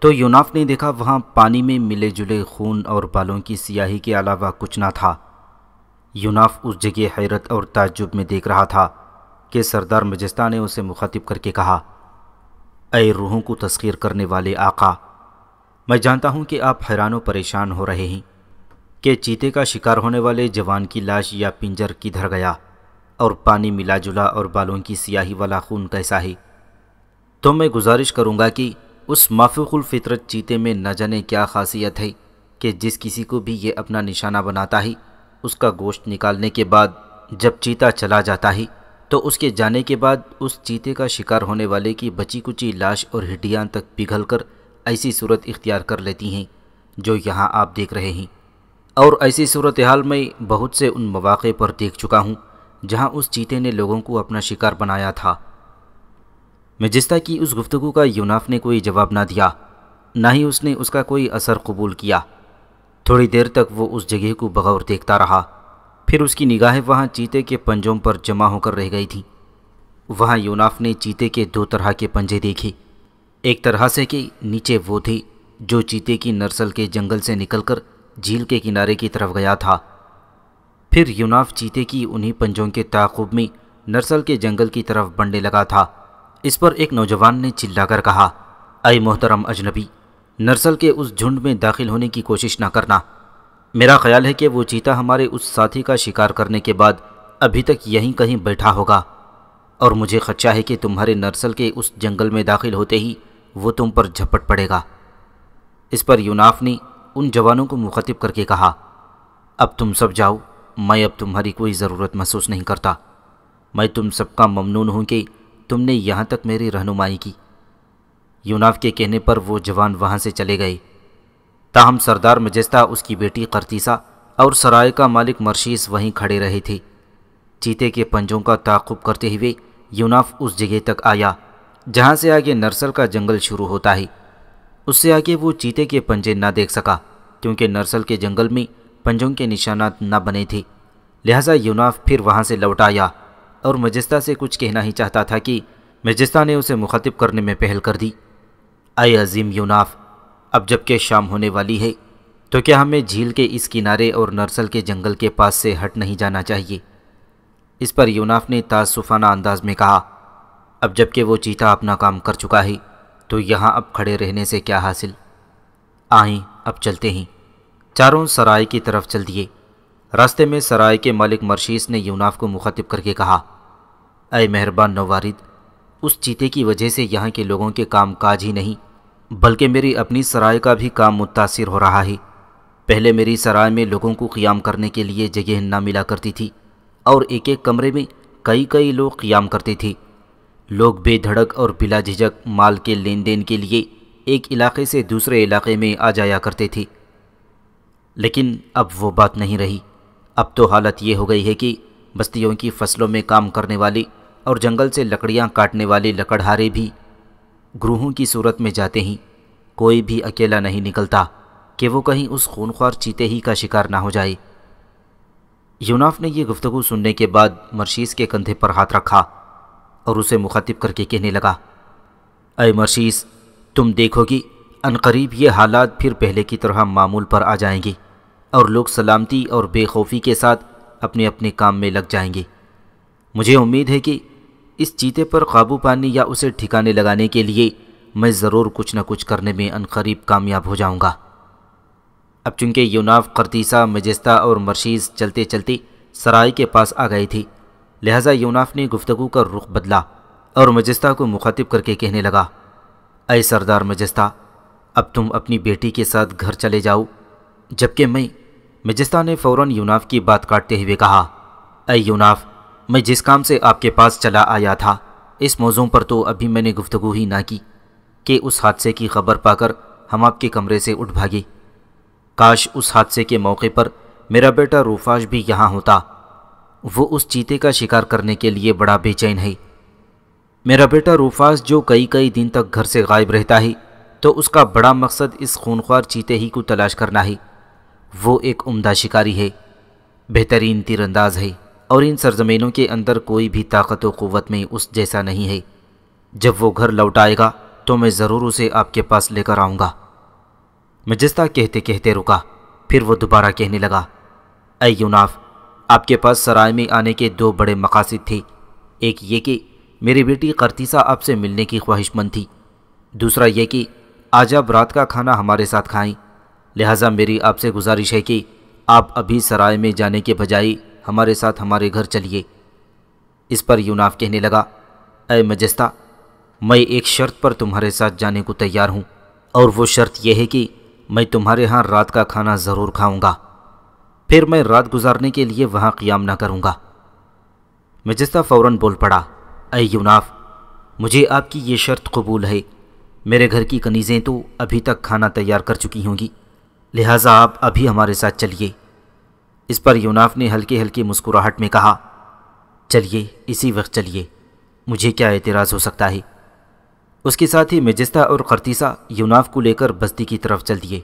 تو یوناف نے دیکھا وہاں پانی میں ملے جلے خون اور بالوں کی سیاہی کے علاوہ کچھ نہ تھا۔ یوناف اس جگہ حیرت اور تعجب میں دیکھ رہا تھا کہ سردار مجستہ نے اسے مخاطب کر کے کہا، اے روحوں کو تسخیر کرنے والے آقا، میں جانتا ہوں کہ آپ حیران و پریشان ہو رہے ہیں کہ چیتے کا شکار ہونے والے جوان کی لاش یا پنجر کدھر گیا اور پانی ملا جلا اور بالوں کی سیاہی والا خون کیسا ہے۔ تو میں گزارش کروں گا کہ اس مافوق الفطرت چیتے میں نہ جانے کیا خاصیت ہے کہ جس کسی کو بھی یہ اپنا نشانہ بناتا ہے، اس کا گوشت نکالنے کے بعد جب چیتا چلا جاتا ہے تو اس کے جانے کے بعد اس چیتے کا شکار ہونے والے کی بچی کچی لاش اور ہڈیاں تک پگھل کر ایسی صورت اختیار کر لیتی ہیں جو یہاں آپ دیکھ رہے ہیں، اور ایسی صورتحال میں بہت سے ان مواقع پر دیکھ چکا ہوں جہاں اس چیتے نے لوگوں کو اپنا شکار بنایا تھا۔ مجستہ کی اس گفتگو کا یوناف نے کوئی جواب نہ دیا، نہ ہی اس نے اس کا کوئی اثر قبول کیا۔ تھوڑی دیر تک وہ اس جگہ کو بغور دیکھتا رہا، پھر اس کی نگاہیں وہاں چیتے کے پنجوں پر جمع ہو کر رہ گئی تھیں۔ وہاں یوناف نے چیتے کے دو طرح کے پنجے دیکھے، ایک طرح سے کہ نیچے وہ تھے جو چیتے کی نرسل کے جنگل سے نکل کر جھیل کے کنارے کی طرف گیا تھا۔ پھر یوناف چیتے کی انہی پنجوں کے تعاقب میں نرسل کے جنگل کی طرف بڑھنے لگا تھا۔ اس پر ایک نوجوان نے چلا کر کہا، اے محترم اجنبی، نرسل کے اس جھنڈ میں داخل ہونے کی کوشش نہ کرنا۔ میرا خیال ہے کہ وہ چیتا ہمارے اس ساتھی کا شکار کرنے کے بعد ابھی تک یہیں کہیں بیٹھا ہوگا، اور مجھے خدشہ ہے کہ تمہارے نرسل کے اس جنگل میں داخل ہوتے ہی وہ تم پر جھپٹ پڑے گا۔ اس پر یوناف نے ان جوانوں کو مخاطب کر کے کہا، اب تم سب جاؤ، میں اب تمہاری کوئی ضرورت محسوس نہیں کرتا۔ میں تم سب کا ممنون ہوں کہ تم نے یہاں تک میری رہنمائی کی۔ یوناف کے کہنے پر وہ جوان وہاں سے چلے گئے، تاہم سردار مجستہ، اس کی بیٹی قرطیسہ اور سرائے کا مالک مرشیس وہیں کھڑے رہے تھے۔ چیتے کے پنجوں کا تعاقب کرتے ہوئے یوناف اس جگہ تک آیا جہاں سے آگے نرسل کا جنگل شروع ہوتا ہے۔ اس سے آگے وہ چیتے کے پنجے نہ دیکھ سکا کیونکہ نرسل کے جنگل میں پنجوں کے نشانات نہ بنے تھے، لہٰذا یوناف پھر وہاں سے لوٹ آیا اور مجستہ سے کچھ کہنا ہی چاہتا تھا کہ مجستہ نے اسے مخاطب کرنے میں پہل کر دی، اے عظیم یوناف، اب جب کہ شام ہونے والی ہے تو کیا ہمیں جھیل کے اس کنارے اور نرسل کے جنگل کے پاس سے ہٹ نہیں جانا چاہیے؟ اس پر یوناف نے تاسفانہ انداز میں کہا، اب جب کہ وہ چیتا اپنا کام کر چکا ہے تو یہاں اب کھڑے رہنے سے کیا حاصل؟ آئیں اب چلتے ہیں۔ چاروں سرائے کی طرف چل دیے۔ راستے میں سرائے کے مالک مرشیس نے یوناف کو مخاطب کر کے کہا، اے مہربان نوارد، اس چیتے کی وجہ سے یہاں کے لوگوں کے کام کاج ہی نہیں بلکہ میری اپنی سرائے کا بھی کام متاثر ہو رہا ہے۔ پہلے میری سرائے میں لوگوں کو قیام کرنے کے لیے جگہ نہ ملا کرتی تھی اور ایک ایک کمرے میں کئی لوگ قیام کرتے تھے۔ لوگ بے دھڑک اور بلا جھجک مال کے لین دین کے لیے ایک علاقے سے دوسرے علاقے میں آ جایا کرتے تھے، لیکن اب وہ بات نہیں رہی۔ اب تو حالت یہ ہو گئی ہے کہ بستیوں کی فصلوں میں کام کرنے والے اور جنگل سے لکڑیاں کاٹنے والے لکڑہارے بھی گروہوں کی صورت میں جاتے ہیں۔ کوئی بھی اکیلا نہیں نکلتا کہ وہ کہیں اس خونخوار چیتے ہی کا شکار نہ ہو جائے۔ یوناف نے یہ گفتگو سننے کے بعد مرشیس کے کندھے پر ہاتھ رکھا اور اسے مخاطب کر کے کہنے لگا، اے مرشیس، تم دیکھو گی عنقریب یہ حالات پھر پہلے کی طرح معمول پر آ جائیں گے اور لوگ سلامتی اور بے خوفی کے ساتھ اپنے اپنے کام میں لگ جائیں گے۔ مجھے امید ہے کہ اس چیتے پر قابو پانے یا اسے ٹھکانے لگانے کے لیے میں ضرور کچھ نہ کچھ کرنے میں عنقریب کامیاب ہو جاؤں گا۔ اب چونکہ یوناف، قرطیسہ، مجستہ اور مرشیس چلتے چلتے سرائے کے پاس آ گئے تھے، لہٰذا یوناف نے گفتگو کا رخ بدلا اور مجستہ کو مخاطب کر کے کہنے لگا، اے سردار مجستہ، اب تم اپنی بیٹی کے ساتھ گھر چلے جاؤ، جبکہ مجستہ نے فوراً یوناف کی بات کاٹتے ہوئے کہا، اے یوناف، میں جس کام سے آپ کے پاس چلا آیا تھا اس موضوع پر تو ابھی میں نے گفتگو ہی نہ کی کہ اس حادثے کی خبر پا کر ہم آپ کے کمرے سے اٹھ بھاگے۔ کاش اس حادثے کے موقع پر میرا بیٹا روفاش بھی یہاں ہوتا۔ وہ اس چیتے کا شکار کرنے کے لیے بڑا بے چین ہے۔ میرا بیٹا روفاش جو کئی دن تک گھر سے غائب رہتا ہے تو اس کا بڑا مقصد اس خونخوار چیتے ہی کو تلاش کرنا ہے۔ وہ ایک عمدہ شکاری ہے، بہترین تیر انداز ہے، اور ان سرزمینوں کے اندر کوئی بھی طاقت و قوت میں اس جیسا نہیں ہے۔ جب وہ گھر لوٹ آئے گا تو میں ضرور اسے آپ کے پاس لے کر آؤں گا۔ مجستہ کہتے کہتے رکا، پھر وہ دوبارہ کہنے لگا، اے یوناف، آپ کے پاس سرائے میں آنے کے دو بڑے مقاصد تھے۔ ایک یہ کہ میری بیٹی قرطیسہ آپ سے ملنے کی خواہش مند تھی، دوسرا یہ کہ آج آپ رات کا کھانا ہمارے ساتھ کھائیں۔ لہٰذا میری آپ سے گزارش ہے کہ آپ ابھی سرائے میں جانے کے بجائے ہمارے ساتھ ہمارے گھر چلیے۔ اس پر یوناف کہنے لگا، اے مجستہ، میں ایک شرط پر تمہارے ساتھ جانے کو تیار ہوں، اور وہ شرط یہ ہے کہ میں تمہارے ہاں رات کا کھانا ضرور کھاؤں گا، پھر میں رات گزارنے کے لیے وہاں قیام نہ کروں گا۔ مجستہ فوراً بول پڑا، اے یوناف، مجھے آپ کی یہ شرط قبول ہے۔ میرے گھر کی کنیزیں تو ابھی تک کھانا تیار کر چکی ہوں گی، لہٰذا آپ ابھی ہمارے ساتھ چلیے۔ اس پر یوناف نے ہلکی مسکراہٹ میں کہا، چلیے، اسی وقت چلیے، مجھے کیا اعتراض ہو سکتا ہے۔ اس کے ساتھ ہی مجستہ اور قرطیسہ یوناف کو لے کر بستی کی طرف چل دیے۔